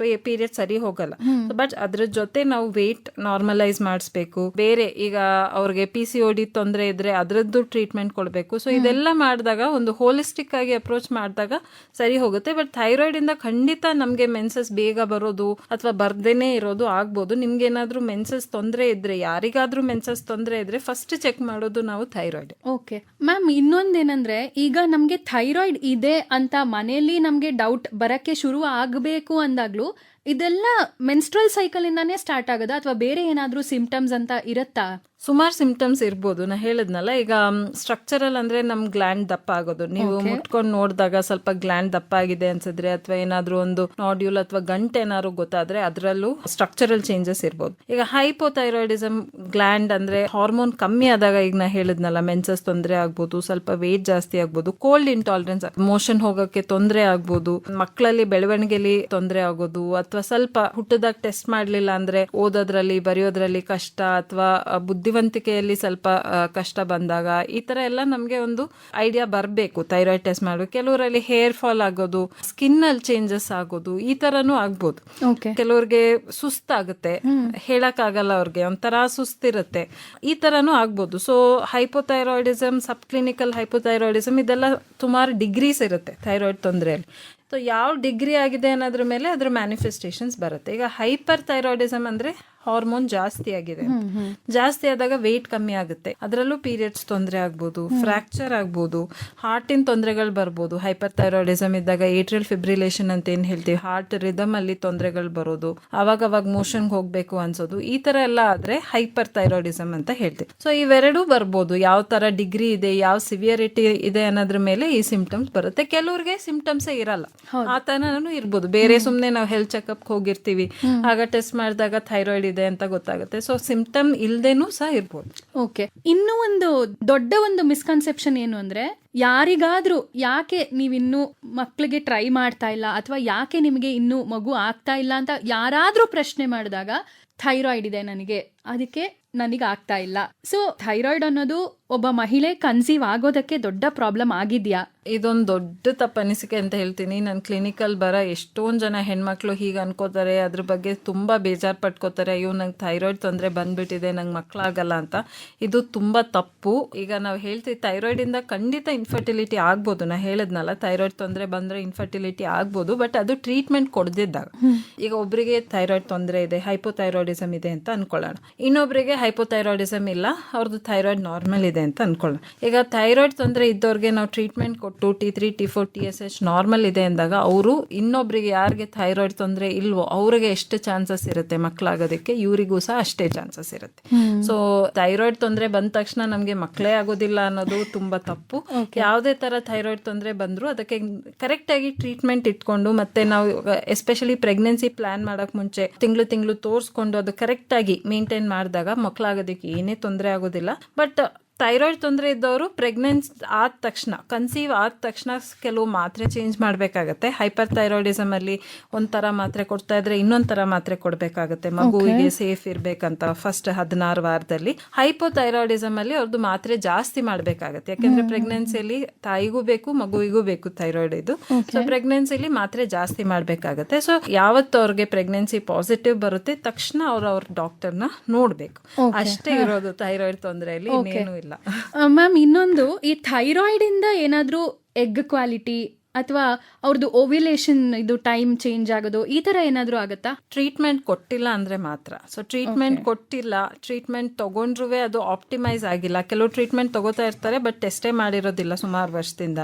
ಪೀರಿಯಡ್ ಸರಿ ಹೋಗಲ್ಲ. ಬಟ್ ಅದ್ರ ಜೊತೆ ನಾವು ವೆಯ್ಟ್ ನಾರ್ಮಲೈಸ್ ಮಾಡಿಸ್ಬೇಕು. ಬೇರೆ ಈಗ ಅವ್ರಿಗೆ PCOD ತೊಂದರೆ ಇದ್ರೆ ಅದರದ್ದು ಟ್ರೀಟ್ಮೆಂಟ್ ಕೊಡಬೇಕು. ಸೊ ಇದೆಲ್ಲ ಮಾಡಿದಾಗ ಒಂದು ಹೋಲಿಸ್ಟಿಕ್ ಆಗಿ ಅಪ್ರೋಚ್ ಮಾಡಿದಾಗ ಸರಿ ಹೋಗುತ್ತೆ. ಬಟ್ ಥೈರಾಯ್ಡ್ ಇಂದ ಖಂಡಿತ ನಮ್ಗೆ ಮೆನ್ಸಸ್ ಬೇಗ ಬರೋದು ಅಥವಾ ಬರ್ದೇನೆ ಇರೋದು ಆಗ್ಬೋದು. ನಿಮ್ಗೆ ಏನಾದ್ರೂ ಮೆನ್ಸಸ್ ತೊಂದರೆ ಇದ್ರೆ, ಯಾರಿಗಾದ್ರೂ ಮೆನ್ಸಸ್ ತೊಂದರೆ ಇದ್ರೆ ಫಸ್ಟ್ ಚೆಕ್ ಮಾಡೋದು ನಾವು ಥೈರಾಯ್ಡ್. ಓಕೆ ಮ್ಯಾಮ್, ಇನ್ನೊಂದೇನಂದ್ರೆ ಈಗ ನಮ್ಗೆ ಥೈರಾಯ್ಡ್ ಇದೆ ಅಂತ ಮನೆಯಲ್ಲಿ ನಮ್ಗೆ ಡೌಟ್ ಬರಕ್ಕೆ ಶುರು ಆಗಬೇಕು ಅಂದಾಗ್ಲೂ ಇದೆಲ್ಲ ಮೆನ್ಸ್ಟ್ರಲ್ ಸೈಕಲ್ ಇಂದಾನೇ ಸ್ಟಾರ್ಟ್ ಆಗದ ಅಥವಾ ಬೇರೆ ಏನಾದ್ರೂ ಸಿಂಪ್ಟಮ್ಸ್ ಅಂತ ಇರತ್ತಾ? ಸುಮಾರು ಸಿಂಪ್ಟಮ್ಸ್ ಇರ್ಬೋದು. ನಾ ಹೇಳಿದ್ನಲ್ಲ, ಈಗ ಸ್ಟ್ರಕ್ಚರಲ್ ಅಂದ್ರೆ ನಮ್ ಗ್ಲ್ಯಾಂಡ್ ದಪ್ಪ ಆಗೋದು, ನೀವು ಮುಟ್ಕೊಂಡು ನೋಡಿದಾಗ ಸ್ವಲ್ಪ ಗ್ಲ್ಯಾಂಡ್ ದಪ್ಪ ಆಗಿದೆ ಅನ್ಸಿದ್ರೆ, ಅಥವಾ ಏನಾದ್ರೂ ಒಂದು ನಾಡ್ಯೂಲ್ ಅಥವಾ ಗಂಟೆ ಏನಾದ್ರು ಗೊತ್ತಾದ್ರೆ ಅದರಲ್ಲೂ ಸ್ಟ್ರಕ್ಚರಲ್ ಚೇಂಜಸ್ ಇರ್ಬೋದು. ಈಗ ಹೈಪೋಥೈರಾಯ್ಡಿಸಮ್ ಗ್ಲ್ಯಾಂಡ್ ಅಂದ್ರೆ ಹಾರ್ಮೋನ್ ಕಮ್ಮಿ ಆದಾಗ, ಈಗ ನಾ ಹೇಳಿದ್ನಲ್ಲ, ಮೆನ್ಸಸ್ ತೊಂದರೆ ಆಗ್ಬೋದು, ಸ್ವಲ್ಪ ವೇಟ್ ಜಾಸ್ತಿ ಆಗ್ಬೋದು, ಕೋಲ್ಡ್ ಇಂಟಾಲರೆನ್ಸ್, ಮೋಷನ್ ಹೋಗಕ್ಕೆ ತೊಂದರೆ ಆಗ್ಬೋದು, ಮಕ್ಕಳಲ್ಲಿ ಬೆಳವಣಿಗೆಲಿ ತೊಂದರೆ ಆಗೋದು, ಅಥವಾ ಸ್ವಲ್ಪ ಹುಟ್ಟದಾಗ ಟೆಸ್ಟ್ ಮಾಡ್ಲಿಲ್ಲ ಅಂದ್ರೆ ಓದೋದ್ರಲ್ಲಿ ಬರೆಯೋದ್ರಲ್ಲಿ ಕಷ್ಟ, ಅಥವಾ ಬುದ್ಧಿವಂತಿಕೆಯಲ್ಲಿ ಸ್ವಲ್ಪ ಕಷ್ಟ ಬಂದಾಗ, ಈ ತರ ಎಲ್ಲ ನಮ್ಗೆ ಒಂದು ಐಡಿಯಾ ಬರಬೇಕು. ಥೈರಾಯ್ಡ್ ಟೆಸ್ಟ್ ಮಾಡಬೇಕು. ಕೆಲವರಲ್ಲಿ ಹೇರ್ ಫಾಲ್ ಆಗೋದು, ಸ್ಕಿನ್ ಅಲ್ಲಿ ಚೇಂಜಸ್ ಆಗೋದು, ಈ ತರನು ಆಗ್ಬೋದು. ಕೆಲವ್ರಿಗೆ ಸುಸ್ತಾಗುತ್ತೆ, ಹೇಳಕ್ ಆಗಲ್ಲ, ಅವ್ರಿಗೆ ಒಂಥರ ಸುಸ್ತಿರುತ್ತೆ, ಈ ತರನು ಆಗ್ಬೋದು. ಸೊ ಹೈಪೋಥೈರಾಯ್ಡಿಸಮ್, ಸಬ್ ಕ್ಲಿನಿಕಲ್ ಹೈಪೋಥೈರಾಯ್ಡಿಸಮ್, ಇದೆಲ್ಲ ಸುಮಾರು ಡಿಗ್ರೀಸ್ ಇರುತ್ತೆ ಥೈರಾಯ್ಡ್ ತೊಂದರೆಯಲ್ಲಿ. ಸೊ ಯಾವ ಡಿಗ್ರಿ ಆಗಿದೆ ಅನ್ನೋದ್ರ ಮೇಲೆ ಅದ್ರ ಮ್ಯಾನಿಫೆಸ್ಟೇಷನ್ಸ್ ಬರುತ್ತೆ. ಈಗ ಹೈಪರ್ ಥೈರಾಯ್ಡಿಸಮ್ ಅಂದ್ರೆ ಹಾರ್ಮೋನ್ ಜಾಸ್ತಿ ಆಗಿದೆ, ಜಾಸ್ತಿ ಆದಾಗ ವೆಯ್ಟ್ ಕಮ್ಮಿ ಆಗುತ್ತೆ, ಅದರಲ್ಲೂ ಪೀರಿಯಡ್ಸ್ ತೊಂದರೆ ಆಗ್ಬೋದು, ಫ್ರಾಕ್ಚರ್ ಆಗ್ಬೋದು, ಹಾರ್ಟಿನ ತೊಂದರೆಗಳು ಬರ್ಬೋದು. ಹೈಪರ್ ಥೈರಾಯ್ಡಿಸಮ್ ಇದ್ದಾಗ ಏಟ್ರಿಯಲ್ ಫಿಬ್ರಿಲೇಷನ್ ಅಂತ ಏನ್ ಹೇಳ್ತೀವಿ, ಹಾರ್ಟ್ ರಿದಮ್ ಅಲ್ಲಿ ತೊಂದರೆಗಳು ಬರೋದು, ಅವಾಗ ಮೋಷನ್ ಹೋಗ್ಬೇಕು ಅನ್ಸೋದು, ಈ ತರ ಎಲ್ಲ ಆದ್ರೆ ಹೈಪರ್ ಥೈರಾಯ್ಡಿಸಮ್ ಅಂತ ಹೇಳ್ತೀವಿ. ಸೊ ಇವೆರಡೂ ಬರ್ಬೋದು. ಯಾವ ತರ ಡಿಗ್ರಿ ಇದೆ, ಯಾವ ಸಿವಿಯರಿಟಿ ಇದೆ ಅನ್ನೋದ್ರ ಮೇಲೆ ಈ ಸಿಂಪ್ಟಮ್ಸ್ ಬರುತ್ತೆ. ಕೆಲವ್ರಿಗೆ ಸಿಂಪ್ಟಮ್ಸೇ ಇರಲ್ಲ, ಆ ತರನು ಇರ್ಬೋದು. ಬೇರೆ ಸುಮ್ನೆ ನಾವು ಹೆಲ್ತ್ ಚೆಕ್ಅಪ್ ಹೋಗಿರ್ತೀವಿ, ಆಗ ಟೆಸ್ಟ್ ಮಾಡಿದಾಗ ಥೈರಾಯ್ಡ್ ಇದೆ ಅಂತ ಗೊತ್ತಾಗುತ್ತೆ. ಸೊ ಸಿಂಪ್ಟಮ್ ಇಲ್ದೇನೂ ಸಹ ಇರ್ಬೋದು. ಓಕೆ. ಇನ್ನೂ ಒಂದು ದೊಡ್ಡ ಒಂದು ಮಿಸ್ಕನ್ಸೆಪ್ಷನ್ ಏನು ಅಂದ್ರೆ, ಯಾರಿಗಾದ್ರೂ ಯಾಕೆ ನೀವಿನ್ನೂ ಮಕ್ಳಿಗೆ ಟ್ರೈ ಮಾಡ್ತಾ ಇಲ್ಲ, ಅಥವಾ ಯಾಕೆ ನಿಮಗೆ ಇನ್ನೂ ಮಗು ಆಗ್ತಾ ಇಲ್ಲ ಅಂತ ಯಾರಾದ್ರೂ ಪ್ರಶ್ನೆ ಮಾಡಿದಾಗ, ಥೈರಾಯ್ಡ್ ಇದೆ ನನಗೆ, ಅದಕ್ಕೆ ನನಗೆ ಆಗ್ತಾ ಇಲ್ಲ. ಸೊ ಥೈರಾಯ್ಡ್ ಅನ್ನೋದು ಒಬ್ಬ ಮಹಿಳೆ ಕನ್ಸೀವ್ ಆಗೋದಕ್ಕೆ ದೊಡ್ಡ ಪ್ರಾಬ್ಲಮ್ ಆಗಿದ್ಯಾ? ಇದೊಂದು ದೊಡ್ಡ ತಪ್ಪು ಅನಿಸಿಕೆ ಅಂತ ಹೇಳ್ತೀನಿ. ನನ್ನ ಕ್ಲಿನಿಕಲ್ ಎಷ್ಟೊಂದು ಜನ ಹೆಣ್ಮಕ್ಳು ಹೀಗೆ ಅನ್ಕೋತಾರೆ, ಅದ್ರ ಬಗ್ಗೆ ತುಂಬಾ ಬೇಜಾರು ಪಟ್ಕೋತಾರೆ, ಅಯ್ಯೋ ನಂಗೆ ಥೈರಾಯ್ಡ್ ತೊಂದರೆ ಬಂದ್ಬಿಟ್ಟಿದೆ, ನಂಗೆ ಮಕ್ಕಳಾಗಲ್ಲ ಅಂತ. ಇದು ತುಂಬಾ ತಪ್ಪು. ಈಗ ನಾವು ಹೇಳ್ತೀವಿ ಥೈರಾಯ್ಡ್ ಇಂದ ಖಂಡಿತ ಇನ್ಫರ್ಟಿಲಿಟಿ ಆಗ್ಬೋದು. ನಾ ಹೇಳಿದ್ನಲ್ಲ, ಥೈರಾಯ್ಡ್ ತೊಂದರೆ ಬಂದ್ರೆ ಇನ್ಫರ್ಟಿಲಿಟಿ ಆಗ್ಬೋದು, ಬಟ್ ಅದು ಟ್ರೀಟ್ಮೆಂಟ್ ಕೊಡದಿದ್ದಾಗ. ಈಗ ಒಬ್ಬರಿಗೆ ಥೈರಾಯ್ಡ್ ತೊಂದರೆ ಇದೆ, ಹೈಪೋಥೈರಾಯ್ಡಿಸಮ್ ಇದೆ ಅಂತ ಅನ್ಕೊಳ್ಳೋಣ, ಇನ್ನೊಬ್ಬರಿಗೆ ಹೈಪೋಥೈರಾಯ್ಡಿಸಮ್ ಇಲ್ಲ, ಅವ್ರದ್ದು ಥೈರಾಯ್ಡ್ ನಾರ್ಮಲ್ ಇದೆ ಅಂತ ಅನ್ಕೊಳ್ಳೋಣ. ಈಗ ಥೈರಾಯ್ಡ್ ತೊಂದರೆ ಇದ್ದವ್ರಿಗೆ ನಾವು ಟ್ರೀಟ್ಮೆಂಟ್ ಕೊಟ್ಟು T3, T4, TSH ನಾರ್ಮಲ್ ಇದೆ ಅಂದಾಗ, ಅವರು ಇನ್ನೊಬ್ರಿಗೆ ಯಾರಿಗೆ ಥೈರಾಯ್ಡ್ ತೊಂದರೆ ಇಲ್ವೋ ಅವ್ರಿಗೆ ಎಷ್ಟು ಚಾನ್ಸಸ್ ಇರುತ್ತೆ ಮಕ್ಕಳಾಗೋದಕ್ಕೆ, ಇವರಿಗೂ ಸಹ ಅಷ್ಟೇ ಚಾನ್ಸಸ್ ಇರುತ್ತೆ. ಸೊ ಥೈರಾಯ್ಡ್ ತೊಂದರೆ ಬಂದ ತಕ್ಷಣ ನಮ್ಗೆ ಮಕ್ಕಳೇ ಆಗೋದಿಲ್ಲ ಅನ್ನೋದು ತುಂಬಾ ತಪ್ಪು. ಯಾವುದೇ ತರ ಥೈರಾಯ್ಡ್ ತೊಂದರೆ ಬಂದ್ರು ಅದಕ್ಕೆ ಕರೆಕ್ಟ್ ಆಗಿ ಟ್ರೀಟ್ಮೆಂಟ್ ಇಟ್ಕೊಂಡು, ಮತ್ತೆ ನಾವು ಎಸ್ಪೆಷಲಿ ಪ್ರೆಗ್ನೆನ್ಸಿ ಪ್ಲಾನ್ ಮಾಡಕ್ ಮುಂಚೆ ತಿಂಗಳು ತೋರಿಸ್ಕೊಂಡು ಅದು ಕರೆಕ್ಟ್ ಆಗಿ ಮೇಂಟೈನ್ ಮಾಡಿದಾಗ ಮಕ್ಕಳಾಗೋದಕ್ಕೆ ಏನೇ ತೊಂದರೆ ಆಗೋದಿಲ್ಲ. ಬಟ್ ಥೈರಾಯ್ಡ್ ತೊಂದರೆ ಇದ್ದವರು ಪ್ರೆಗ್ನೆನ್ಸ್ ಆದ ತಕ್ಷಣ, ಕನ್ಸೀವ್ ಆದ ತಕ್ಷಣ ಕೆಲವು ಮಾತ್ರೆ ಚೇಂಜ್ ಮಾಡಬೇಕಾಗತ್ತೆ. ಹೈಪರ್ ಥೈರಾಯ್ಡಿಸಮ್ ಅಲ್ಲಿ ಒಂಥರ ಮಾತ್ರೆ ಕೊಡ್ತಾ ಇದ್ರೆ ಇನ್ನೊಂಥರ ಮಾತ್ರೆ ಕೊಡಬೇಕಾಗತ್ತೆ, ಮಗುವಿಗೆ ಸೇಫ್ ಇರ್ಬೇಕಂತ ಫಸ್ಟ್ 16 ವಾರದಲ್ಲಿ. ಹೈಪೋಥೈರಾಯ್ಡಿಸಮ್ ಅಲ್ಲಿ ಅವ್ರದ್ದು ಮಾತ್ರೆ ಜಾಸ್ತಿ ಮಾಡಬೇಕಾಗತ್ತೆ, ಯಾಕಂದ್ರೆ ಪ್ರೆಗ್ನೆನ್ಸಿಯಲ್ಲಿ ತಾಯಿಗೂ ಬೇಕು ಮಗುವಿಗೂ ಬೇಕು ಥೈರಾಯ್ಡ್ ಇದು. ಸೊ ಪ್ರೆಗ್ನೆನ್ಸಿಲಿ ಮಾತ್ರೆ ಜಾಸ್ತಿ ಮಾಡಬೇಕಾಗತ್ತೆ. ಸೊ ಯಾವತ್ತು ಅವ್ರಿಗೆ ಪ್ರೆಗ್ನೆನ್ಸಿ ಪಾಸಿಟಿವ್ ಬರುತ್ತೆ ತಕ್ಷಣ ಅವ್ರ ಡಾಕ್ಟರ್ನ ನೋಡ್ಬೇಕು, ಅಷ್ಟೇ ಇರೋದು ಥೈರಾಯ್ಡ್ ತೊಂದರೆಯಲ್ಲಿ, ಇನ್ನೇನು ಇಲ್ಲ. ಮ್ಯಾಮ್, ಇನ್ನೊಂದು, ಈ ಥೈರಾಯ್ಡ್ ಇಂದ ಏನಾದ್ರೂ ಎಗ್ ಕ್ವಾಲಿಟಿ ಅಥವಾ ಅವ್ರದ್ದು ಓವ್ಯುಲೇಷನ್ ಇದು ಟೈಮ್ ಚೇಂಜ್ ಆಗೋದು, ಈ ತರ ಏನಾದ್ರೂ ಆಗತ್ತಾ? ಟ್ರೀಟ್ಮೆಂಟ್ ಕೊಟ್ಟಿಲ್ಲ ಅಂದ್ರೆ ಮಾತ್ರ. ಸೊ ಟ್ರೀಟ್ಮೆಂಟ್ ಕೊಟ್ಟಿಲ್ಲ, ಟ್ರೀಟ್ಮೆಂಟ್ ತಗೊಂಡ್ರೂ ಅದು ಆಪ್ಟಿಮೈಸ್ ಆಗಿಲ್ಲ. ಕೆಲವು ಟ್ರೀಟ್ಮೆಂಟ್ ತಗೋತಾ ಇರ್ತಾರೆ ಬಟ್ ಟೆಸ್ಟೇ ಮಾಡಿರೋದಿಲ್ಲ ಸುಮಾರು ವರ್ಷದಿಂದ.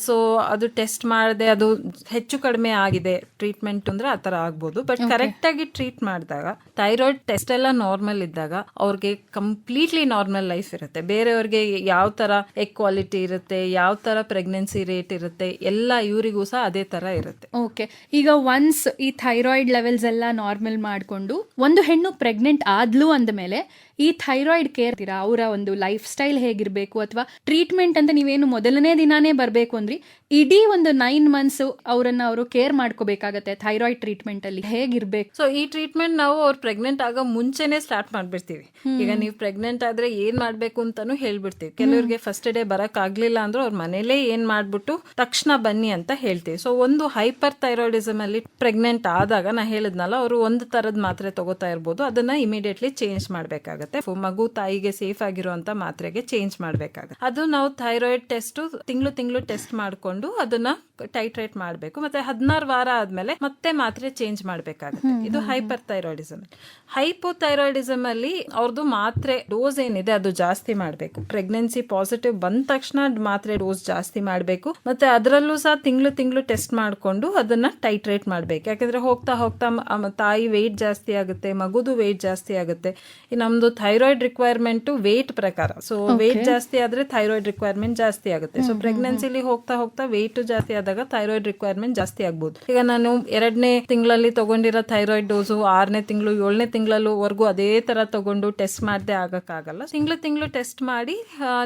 ಸೊ ಅದು ಟೆಸ್ಟ್ ಮಾಡದೆ ಅದು ಹೆಚ್ಚು ಕಡಿಮೆ ಆಗಿದೆ ಟ್ರೀಟ್ಮೆಂಟ್ ಅಂದ್ರೆ ಆ ತರ ಆಗ್ಬೋದು. ಬಟ್ ಕರೆಕ್ಟ್ ಆಗಿ ಟ್ರೀಟ್ ಮಾಡಿದಾಗ, ಥೈರಾಯ್ಡ್ ಟೆಸ್ಟ್ ಎಲ್ಲ ನಾರ್ಮಲ್ ಇದ್ದಾಗ ಅವ್ರಿಗೆ ಕಂಪ್ಲೀಟ್ಲಿ ನಾರ್ಮಲ್ ಲೈಫ್ ಇರುತ್ತೆ. ಬೇರೆಯವ್ರಿಗೆ ಯಾವ ತರ ಎಗ್ ಕ್ವಾಲಿಟಿ ಇರುತ್ತೆ, ಯಾವ ತರ ಪ್ರೆಗ್ನೆನ್ಸಿ ರೇಟ್ ಇರುತ್ತೆ, ಎಲ್ಲ ಇವರಿಗೂ ಸಹ ಅದೇ ತರ ಇರುತ್ತೆ. ಓಕೆ. ಈಗ ಒನ್ಸ್ ಈ ಥೈರಾಯ್ಡ್ ಲೆವೆಲ್ಸ್ ಎಲ್ಲ ನಾರ್ಮಲ್ ಮಾಡಿಕೊಂಡು ಒಂದು ಹೆಣ್ಣು ಪ್ರೆಗ್ನೆಂಟ್ ಆದ್ಲು ಅಂದಮೇಲೆ ಈ ಥೈರಾಯ್ಡ್ ಕೇರ್ ಅವರ ಒಂದು ಲೈಫ್ ಸ್ಟೈಲ್ ಹೇಗಿರ್ಬೇಕು, ಅಥವಾ ಟ್ರೀಟ್ಮೆಂಟ್ ಅಂತ ನೀವೇನು ಮೊದಲನೇ ದಿನಾನೇ ಬರಬೇಕು ಅಂದ್ರಿ, ಇಡೀ ಒಂದು 9 months ಅವರನ್ನ ಅವರು ಕೇರ್ ಮಾಡ್ಕೋಬೇಕಾಗತ್ತೆ ಥೈರಾಯ್ಡ್ ಟ್ರೀಟ್ಮೆಂಟ್ ಅಲ್ಲಿ, ಹೇಗಿರ್ಬೇಕು? ಸೊ ಈ ಟ್ರೀಟ್ಮೆಂಟ್ ನಾವು ಅವ್ರು ಪ್ರೆಗ್ನೆಂಟ್ ಆಗೋ ಮುಂಚೆನೆ ಸ್ಟಾರ್ಟ್ ಮಾಡ್ಬಿಡ್ತೀವಿ. ಈಗ ನೀವು ಪ್ರೆಗ್ನೆಂಟ್ ಆದ್ರೆ ಏನ್ ಮಾಡ್ಬೇಕು ಅಂತಾನು ಹೇಳ್ಬಿಡ್ತೀವಿ. ಕೆಲವರಿಗೆ ಫಸ್ಟ್ ಡೇ ಬರಕ್ ಆಗ್ಲಿಲ್ಲ ಅಂದ್ರೂ ಅವ್ರ ಮನೇಲೇ ಏನ್ ಮಾಡ್ಬಿಟ್ಟು ತಕ್ಷಣ ಬನ್ನಿ ಅಂತ ಹೇಳ್ತೀವಿ. ಸೊ ಒಂದು ಹೈಪರ್ ಥೈರಾಯ್ಡಿಸಮ್ ಅಲ್ಲಿ ಪ್ರೆಗ್ನೆಂಟ್ ಆದಾಗ ನಾ ಹೇಳಿದ್ನಲ್ಲ, ಅವರು ಒಂದು ತರದ್ ಮಾತ್ರೆ ತಗೋತಾ ಇರ್ಬೋದು, ಅದನ್ನ ಇಮಿಡಿಯೇಟ್ಲಿ ಚೇಂಜ್ ಮಾಡ್ಬೇಕಾಗತ್ತೆ. ಆಗುತ್ತೆ. ಮಗು ತಾಯಿಗೆ ಸೇಫ್ ಆಗಿರುವಂತ ಮಾತ್ರೆಗೆ ಚೇಂಜ್ ಮಾಡ್ಬೇಕಾಗುತ್ತೆ. ಅದು ನಾವು ಥೈರಾಯ್ಡ್ ಟೆಸ್ಟ್ ತಿಂಗಳು ಟೆಸ್ಟ್ ಮಾಡ್ಕೊಂಡು ಅದನ್ನ ಟೈಟ್ರೇಟ್ ಮಾಡಬೇಕು. ಮತ್ತೆ 16 ವಾರ ಆದ್ಮೇಲೆ ಮತ್ತೆ ಮಾತ್ರೆ ಚೇಂಜ್ ಮಾಡ್ಬೇಕಾಗುತ್ತೆ. ಇದು ಹೈಪರ್ ಥೈರಾಯ್ಡಿಸಮ್. ಹೈಪೋಥೈರಾಯ್ಡಿಸಮ್ ಅಲ್ಲಿ ಅವ್ರದ್ದು ಮಾತ್ರೆ ಡೋಸ್ ಏನಿದೆ ಅದು ಜಾಸ್ತಿ ಮಾಡಬೇಕು. ಪ್ರೆಗ್ನೆನ್ಸಿ ಪಾಸಿಟಿವ್ ಬಂದ ತಕ್ಷಣ ಮಾತ್ರೆ ಡೋಸ್ ಜಾಸ್ತಿ ಮಾಡಬೇಕು. ಮತ್ತೆ ಅದರಲ್ಲೂ ಸಹ ತಿಂಗಳು ಟೆಸ್ಟ್ ಮಾಡಿಕೊಂಡು ಅದನ್ನ ಟೈಟ್ರೇಟ್ ಮಾಡಬೇಕು. ಯಾಕಂದ್ರೆ ಹೋಗ್ತಾ ತಾಯಿ ವೆಯ್ಟ್ ಜಾಸ್ತಿ ಆಗುತ್ತೆ, ಮಗುದು ವೆಯ್ಟ್ ಜಾಸ್ತಿ ಆಗುತ್ತೆ. ನಮ್ದು ಥೈರಾಯ್ಡ್ ರಿಕ್ವೈರ್ಮೆಂಟ್ ವೆಯ್ಟ್ ಪ್ರಕಾರ. ಸೊ ವೆಯ್ಟ್ ಜಾಸ್ತಿ ಆದ್ರೆ ಥೈರಾಯ್ಡ್ ರಿಕ್ವೈರ್ಮೆಂಟ್ ಜಾಸ್ತಿ ಆಗುತ್ತೆ. ಸೊ ಪ್ರೆಗ್ನೆನ್ಸಿಲಿ ಹೋಗ್ತಾ ವೆಯ್ಟ್ ಜಾಸ್ತಿ ಆದಾಗ ಥೈರಾಯ್ಡ್ ರಿಕ್ವೈರ್ಮೆಂಟ್ ಜಾಸ್ತಿ ಆಗ್ಬೋದು. ಈಗ ನಾನು 2ನೇ ತಿಂಗಳಲ್ಲಿ ತಗೊಂಡಿರೋ ಥೈರಾಯ್ಡ್ ಡೋಸು 6ನೇ ತಿಂಗಳು 7ನೇ ತಿಂಗಳವರೆಗೂ ಅದೇ ತರ ತಗೊಂಡು ಟೆಸ್ಟ್ ಮಾಡದೆ ಆಗಕ್ಕಾಗಲ್ಲ. ತಿಂಗಳು ಟೆಸ್ಟ್ ಮಾಡಿ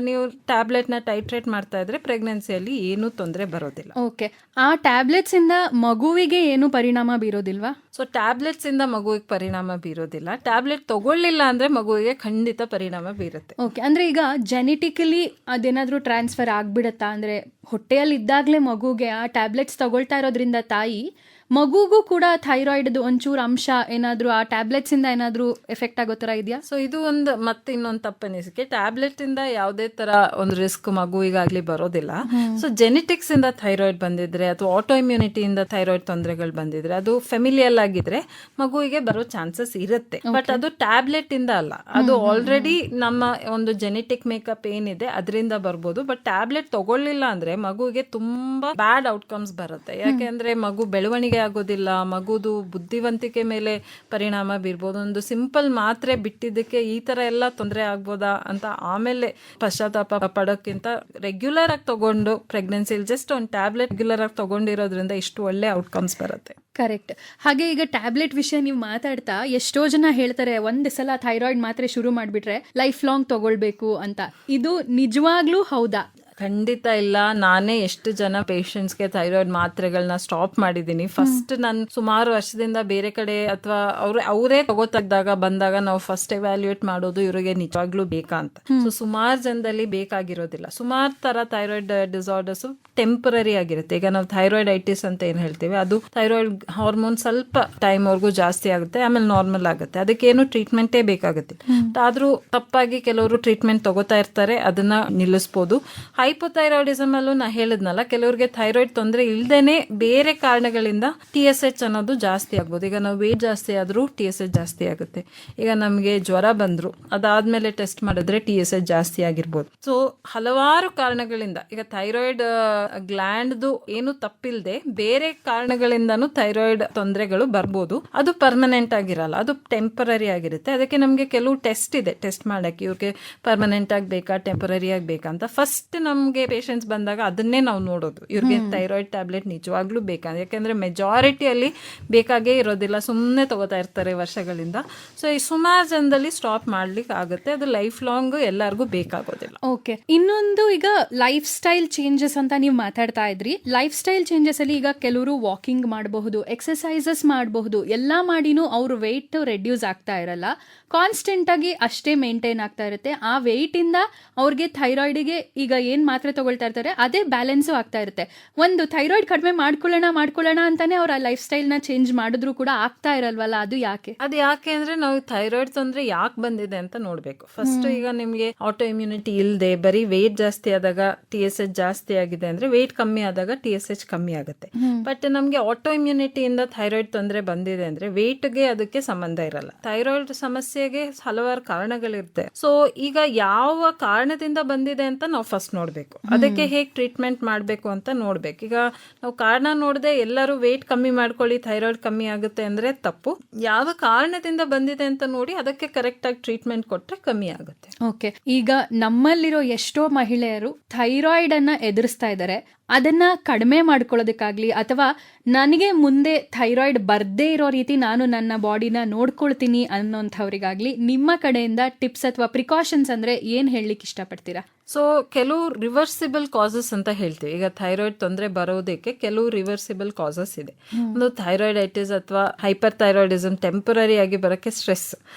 ನೀವು ಟ್ಯಾಬ್ಲೆಟ್ ನ ಟೈಟ್ರೇಟ್ ಮಾಡ್ತಾ ಇದ್ರೆ ಪ್ರೆಗ್ನೆನ್ಸಿಯಲ್ಲಿ ಏನೂ ತೊಂದರೆ ಬರೋದಿಲ್ಲ. ಓಕೆ, ಆ ಟ್ಯಾಬ್ಲೆಟ್ಸ್ ಇಂದ ಮಗುವಿಗೆ ಏನು ಪರಿಣಾಮ ಬೀರೋದಿಲ್ವಾ? ಸೊ ಟ್ಯಾಬ್ಲೆಟ್ಸ್ ಇಂದ ಮಗುವಿಗೆ ಪರಿಣಾಮ ಬೀರೋದಿಲ್ಲ. ಟ್ಯಾಬ್ಲೆಟ್ ತಗೊಳ್ಳಿಲ್ಲ ಅಂದ್ರೆ ಮಗುವಿಗೆ ಖಂಡಿತ ಪರಿಣಾಮ ಬೀರುತ್ತೆ. ಓಕೆ, ಅಂದ್ರೆ ಈಗ ಜೆನೆಟಿಕಲಿ ಅದೇನಾದ್ರೂ ಟ್ರಾನ್ಸ್ಫರ್ ಆಗ್ಬಿಡತ್ತಾ? ಅಂದ್ರೆ ಹೊಟ್ಟೆಯಲ್ಲಿ ಇದ್ದಾಗ್ಲೇ ಮಗುಗೆ ಆ ಟ್ಯಾಬ್ಲೆಟ್ಸ್ ತಗೊಳ್ತಾ ಇರೋದ್ರಿಂದ ತಾಯಿ ಮಗುಗೂ ಕೂಡ ಥೈರಾಯ್ಡ್ ಒಂಚೂರು ಅಂಶ ಏನಾದ್ರೂ ಆ ಟ್ಯಾಬ್ಲೆಟ್ಸ್ ಇಂದ ಏನಾದ್ರೂ ಎಫೆಕ್ಟ್ ಆಗೋ ತರ ಇದೆಯಾ? ಸೊ ಇದು ಒಂದು ಮತ್ತೆ ಇನ್ನೊಂದು ತಪ್ಪನಿಸಿಕೆ. ಟ್ಯಾಬ್ಲೆಟ್ ಇಂದ ಯಾವುದೇ ತರ ಒಂದು ರಿಸ್ಕ್ ಮಗುವಿಗಾಗ್ಲಿ ಬರೋದಿಲ್ಲ. ಸೊ ಜೆನೆಟಿಕ್ಸ್ ಇಂದ ಥೈರಾಯ್ಡ್ ಬಂದಿದ್ರೆ ಅಥವಾ ಆಟೋ ಇಮ್ಯುನಿಟಿಯಿಂದ ಥೈರಾಯ್ಡ್ ತೊಂದರೆಗಳು ಬಂದಿದ್ರೆ ಅದು ಫೆಮಿಲಿಯಲ್ ಆಗಿದ್ರೆ ಮಗುವಿಗೆ ಬರೋ ಚಾನ್ಸಸ್ ಇರುತ್ತೆ. ಬಟ್ ಅದು ಟ್ಯಾಬ್ಲೆಟ್ ಇಂದ ಅಲ್ಲ, ಅದು ಆಲ್ರೆಡಿ ನಮ್ಮ ಒಂದು ಜೆನೆಟಿಕ್ ಮೇಕಪ್ ಏನಿದೆ ಅದರಿಂದ ಬರ್ಬೋದು. ಬಟ್ ಟ್ಯಾಬ್ಲೆಟ್ ತಗೊಳ್ಳಿಲ್ಲ ಅಂದ್ರೆ ಮಗುವಿಗೆ ತುಂಬಾ ಬ್ಯಾಡ್ ಔಟ್ಕಮ್ಸ್ ಬರುತ್ತೆ. ಯಾಕೆಂದ್ರೆ ಮಗು ಬೆಳವಣಿಗೆ ಆಗೋದಿಲ್ಲ, ಮಗುದು ಬುದ್ಧಿವಂತಿಕೆ ಮೇಲೆ ಪರಿಣಾಮ ಬೀರ್ಬೋದು. ಒಂದು ಸಿಂಪಲ್ ಮಾತ್ರೆ ಬಿಟ್ಟಿದ್ದಕ್ಕೆ ಈ ತರ ಎಲ್ಲ ತೊಂದರೆ ಆಗ್ಬೋದಾ ಅಂತ ಆಮೇಲೆ ಪಶ್ಚಾತ್ತಾಪ ಪಡೋಕ್ಕಿಂತ ರೆಗ್ಯುಲರ್ ಆಗಿ ತಗೊಂಡು ಪ್ರೆಗ್ನೆನ್ಸಿಲಿ ಜಸ್ಟ್ ಒಂದು ಟ್ಯಾಬ್ಲೆಟ್ ರೆಗ್ಯುಲರ್ ಆಗಿ ತಗೊಂಡಿರೋದ್ರಿಂದ ಇಷ್ಟು ಒಳ್ಳೆ ಔಟ್ಕಮ್ಸ್ ಬರುತ್ತೆ. ಕರೆಕ್ಟ್. ಹಾಗೆ ಈಗ ಟ್ಯಾಬ್ಲೆಟ್ ವಿಷಯ ನೀವು ಮಾತಾಡ್ತಾ ಎಷ್ಟೋ ಜನ ಹೇಳ್ತಾರೆ ಒಂದ್ ಸಲ ಥೈರಾಯ್ಡ್ ಮಾತ್ರೆ ಶುರು ಮಾಡ್ಬಿಟ್ರೆ ಲೈಫ್ ಲಾಂಗ್ ತಗೊಳ್ಬೇಕು ಅಂತ. ಇದು ನಿಜವಾಗ್ಲೂ ಹೌದಾ? ಖಂಡಿತ ಇಲ್ಲ. ನಾನೇ ಎಷ್ಟು ಜನ ಪೇಷಂಟ್ಸ್ಗೆ ಥೈರಾಯ್ಡ್ ಮಾತ್ರೆಗಳನ್ನ ಸ್ಟಾಪ್ ಮಾಡಿದ್ದೀನಿ. ಫಸ್ಟ್ ನಾನು ಸುಮಾರು ವರ್ಷದಿಂದ ಬೇರೆ ಕಡೆ ಅಥವಾ ಅವರೇ ತಗೋತಾಗ ಬಂದಾಗ ನಾವು ಫಸ್ಟ್ ಎವ್ಯಾಲ್ಯೂಯೇಟ್ ಮಾಡೋದು ಇವರಿಗೆ ನಿಜವಾಗ್ಲೂ ಬೇಕಾ ಅಂತ. ಸೊ ಸುಮಾರು ಜನದಲ್ಲಿ ಬೇಕಾಗಿರೋದಿಲ್ಲ. ಸುಮಾರು ತರ ಥೈರಾಯ್ಡ್ ಡಿಸಾರ್ಡರ್ಸ್ ಟೆಂಪರರಿ ಆಗಿರುತ್ತೆ. ಈಗ ನಾವು ಥೈರಾಯ್ಡೈಟಿಸ್ ಅಂತ ಏನ್ ಹೇಳ್ತೀವಿ, ಅದು ಥೈರಾಯ್ಡ್ ಹಾರ್ಮೋನ್ ಸ್ವಲ್ಪ ಟೈಮ್ ವರ್ಗೂ ಜಾಸ್ತಿ ಆಗುತ್ತೆ, ಆಮೇಲೆ ನಾರ್ಮಲ್ ಆಗುತ್ತೆ. ಅದಕ್ಕೇನು ಟ್ರೀಟ್ಮೆಂಟೇ ಬೇಕಾಗುತ್ತೆ. ಆದ್ರೂ ತಪ್ಪಾಗಿ ಕೆಲವರು ಟ್ರೀಟ್ಮೆಂಟ್ ತಗೋತಾ ಇರ್ತಾರೆ, ಅದನ್ನ ನಿಲ್ಲಿಸಬಹುದು. ಹೈಪೋಥೈರಾಯ್ಡಿಸಮ್ ಅಲ್ಲೂ ನಾ ಹೇಳಿದ್ನಲ್ಲ, ಕೆಲವರಿಗೆ ಥೈರಾಯ್ಡ್ ತೊಂದರೆ ಇಲ್ದೇನೆ ಬೇರೆ ಕಾರಣಗಳಿಂದ TSH ಅನ್ನೋದು ಜಾಸ್ತಿ ಆಗ್ಬೋದು. ಈಗ ನಾವು ವೇಟ್ ಜಾಸ್ತಿ ಆದ್ರೂ TSH ಜಾಸ್ತಿ ಆಗುತ್ತೆ. ಈಗ ನಮಗೆ ಜ್ವರ ಬಂದ್ರು ಅದಾದ್ಮೇಲೆ ಟೆಸ್ಟ್ ಮಾಡಿದ್ರೆ TSH ಜಾಸ್ತಿ ಆಗಿರ್ಬೋದು. ಸೊ ಹಲವಾರು ಕಾರಣಗಳಿಂದ ಈಗ ಥೈರಾಯ್ಡ್ ಗ್ಲ್ಯಾಂಡ್ದು ಏನು ತಪ್ಪಿಲ್ದೆ ಬೇರೆ ಕಾರಣಗಳಿಂದನೂ ಥೈರಾಯ್ಡ್ ತೊಂದರೆಗಳು ಬರ್ಬೋದು. ಅದು ಪರ್ಮನೆಂಟ್ ಆಗಿರಲ್ಲ, ಅದು ಟೆಂಪರರಿ ಆಗಿರುತ್ತೆ. ಅದಕ್ಕೆ ನಮಗೆ ಕೆಲವು ಟೆಸ್ಟ್ ಇದೆ, ಟೆಸ್ಟ್ ಮಾಡಕ್ಕೆ ಇವ್ರಿಗೆ ಪರ್ಮನೆಂಟ್ ಆಗಿ ಬೇಕಾ ಟೆಂಪರರಿ ಆಗಿ ಬೇಕಾ ಅಂತ. ಫಸ್ಟ್ ನಮ್ಗೆ ಪೇಷಂಟ್ಸ್ ಬಂದಾಗ ಅದನ್ನೇ ನಾವು ನೋಡೋದು, ಇವ್ರಿಗೆ ಥೈರಾಯ್ಡ್ ಟ್ಯಾಬ್ಲೆಟ್ ನಿಜವಾಗ್ಲೂ ಬೇಕಾ. ಯಾಕಂದ್ರೆ ಮೆಜಾರಿಟಿಯಲ್ಲಿ ಬೇಕಾಗೇ ಇರೋದಿಲ್ಲ, ಸುಮ್ಮನೆ ತಗೋತಾ ಇರ್ತಾರೆ ವರ್ಷಗಳಿಂದ. ಸೊ ಈ ಸುಮಾರು ಜನದಲ್ಲಿ ಸ್ಟಾಪ್ ಮಾಡ್ಲಿಕ್ಕೆ ಆಗುತ್ತೆ, ಅದು ಲೈಫ್ ಲಾಂಗ್ ಎಲ್ಲರಿಗೂ ಬೇಕಾಗೋದಿಲ್ಲ. ಓಕೆ, ಇನ್ನೊಂದು ಈಗ ಲೈಫ್ ಸ್ಟೈಲ್ ಚೇಂಜಸ್ ಅಂತ ನೀವು ಮಾತಾಡ್ತಾ ಇದ್ರಿ. ಲೈಫ್ ಸ್ಟೈಲ್ ಚೇಂಜಸ್ ಅಲ್ಲಿ ಈಗ ಕೆಲವರು ವಾಕಿಂಗ್ ಮಾಡಬಹುದು, ಎಕ್ಸರ್ಸೈಸಸ್ ಮಾಡಬಹುದು, ಎಲ್ಲಾ ಮಾಡಿನೂ ಅವ್ರ ವೆಯ್ಟ್ ರೆಡ್ಯೂಸ್ ಆಗ್ತಾ ಇರಲ್ಲ, ಕಾನ್ಸ್ಟೆಂಟ್ ಆಗಿ ಅಷ್ಟೇ ಮೇಂಟೈನ್ ಆಗ್ತಾ ಇರುತ್ತೆ. ಆ ವೆಯ್ಟ್ ಇಂದ ಅವ್ರಿಗೆ ಥೈರಾಯ್ಡ್ಗೆ ಈಗ ಏನ್ ಮಾತ್ರೆ ತಗೊಳ್ತಾ ಇರ್ತಾರೆ ಅದೇ ಬ್ಯಾಲೆನ್ಸು ಆಗ್ತಾ ಇರುತ್ತೆ. ಒಂದು ಥೈರಾಯ್ಡ್ ಕಡಿಮೆ ಮಾಡ್ಕೊಳ್ಳೋಣ ಅಂತಾನೆ ಅವ್ರ ಲೈಫ್ ಸ್ಟೈಲ್ ನ ಚೇಂಜ್ ಮಾಡಿದ್ರು ಕೂಡ ಆಗ್ತಾ ಇರಲ್ವಲ್ಲ, ಅದು ಯಾಕೆ? ಅದು ಯಾಕೆ ಅಂದ್ರೆ ನಾವು ಥೈರಾಯ್ಡ್ ತೊಂದ್ರೆ ಯಾಕೆ ಬಂದಿದೆ ಅಂತ ನೋಡ್ಬೇಕು ಫಸ್ಟ್. ಈಗ ನಿಮ್ಗೆ ಆಟೋ ಇಮ್ಯುನಿಟಿ ಇಲ್ಲದೆ ಬರೀ ವೆಯ್ಟ್ ಜಾಸ್ತಿ ಆದಾಗ TSH ಜಾಸ್ತಿ ಆಗಿದೆ ಅಂದ್ರೆ ವೆಯ್ಟ್ ಕಮ್ಮಿ ಆದಾಗ TSH ಕಮ್ಮಿ ಆಗುತ್ತೆ. ಬಟ್ ನಮ್ಗೆ ಆಟೋ ಇಮ್ಯುನಿಟಿಯಿಂದ ಥೈರಾಯ್ಡ್ ತೊಂದರೆ ಬಂದಿದೆ ಅಂದ್ರೆ ವೆಯ್ಟ್ಗೆ ಅದಕ್ಕೆ ಸಂಬಂಧ ಇರಲ್ಲ. ಥೈರಾಯ್ಡ್ ಸಮಸ್ಯೆಗೆ ಹಲವಾರು ಕಾರಣಗಳಿರುತ್ತೆ. ಸೊ ಈಗ ಯಾವ ಕಾರಣದಿಂದ ಬಂದಿದೆ ಅಂತ ನಾವು ಫಸ್ಟ್ ನೋಡ್ಬೇಕು, ಅದಕ್ಕೆ ಹೇಗೆ ಟ್ರೀಟ್ಮೆಂಟ್ ಮಾಡಬೇಕು ಅಂತ ನೋಡ್ಬೇಕು. ಈಗ ನಾವು ಕಾರಣ ನೋಡದೆ ಎಲ್ಲರೂ ವೆಯ್ಟ್ ಕಮ್ಮಿ ಮಾಡ್ಕೊಳ್ಳಿ ಥೈರಾಯ್ಡ್ ಕಮ್ಮಿ ಆಗುತ್ತೆ ಅಂದ್ರೆ ತಪ್ಪು. ಯಾವ ಕಾರಣದಿಂದ ಬಂದಿದೆ ಅಂತ ನೋಡಿ ಅದಕ್ಕೆ ಕರೆಕ್ಟ್ ಆಗಿ ಟ್ರೀಟ್ಮೆಂಟ್ ಕೊಟ್ರೆ ಕಮ್ಮಿ ಆಗುತ್ತೆ. ಓಕೆ, ಈಗ ನಮ್ಮಲ್ಲಿರೋ ಎಷ್ಟೋ ಮಹಿಳೆಯರು ಥೈರಾಯ್ಡ್ ಅನ್ನ ಎದುರಿಸ್ತಾ ಇದ್ದಾರೆ. ಅದನ್ನ ಕಡಿಮೆ ಮಾಡ್ಕೊಳ್ಳೋದಕ್ಕಾಗ್ಲಿ ಅಥವಾ ನನಗೆ ಮುಂದೆ ಥೈರಾಯ್ಡ್ ಬರ್ದೇ ಇರೋ ರೀತಿ ನಾನು ನನ್ನ ಬಾಡಿನ ನೋಡ್ಕೊಳ್ತೀನಿ ಅನ್ನೋಂಥವ್ರಿಗಾಗ್ಲಿ ನಿಮ್ಮ ಕಡೆಯಿಂದ ಟಿಪ್ಸ್ ಅಥವಾ ಪ್ರಿಕಾಷನ್ಸ್ ಅಂದ್ರೆ ಏನ್ ಹೇಳಲಿಕ್ಕೆ ಇಷ್ಟಪಡ್ತೀರಾ? ಸೊ ಕೆಲವು ರಿವರ್ಸಿಬಲ್ ಕಾಸಸ್ ಅಂತ ಹೇಳ್ತೀವಿ. ಈಗ ಥೈರಾಯ್ಡ್ ತೊಂದರೆ ಬರೋದಕ್ಕೆ ಕೆಲವು ರಿವರ್ಸಿಬಲ್ ಕಾಸಸ್ ಇದೆ. ಒಂದು ಥೈರಾಯ್ಡೈಟಿಸ್ ಅಥವಾ ಹೈಪರ್ ಥೈರಾಯ್ಡಿಸಮ್ ಟೆಂಪರರಿ ಆಗಿ ಬರೋಕ್ಕೆ ಸ್ಟ್ರೆಸ್.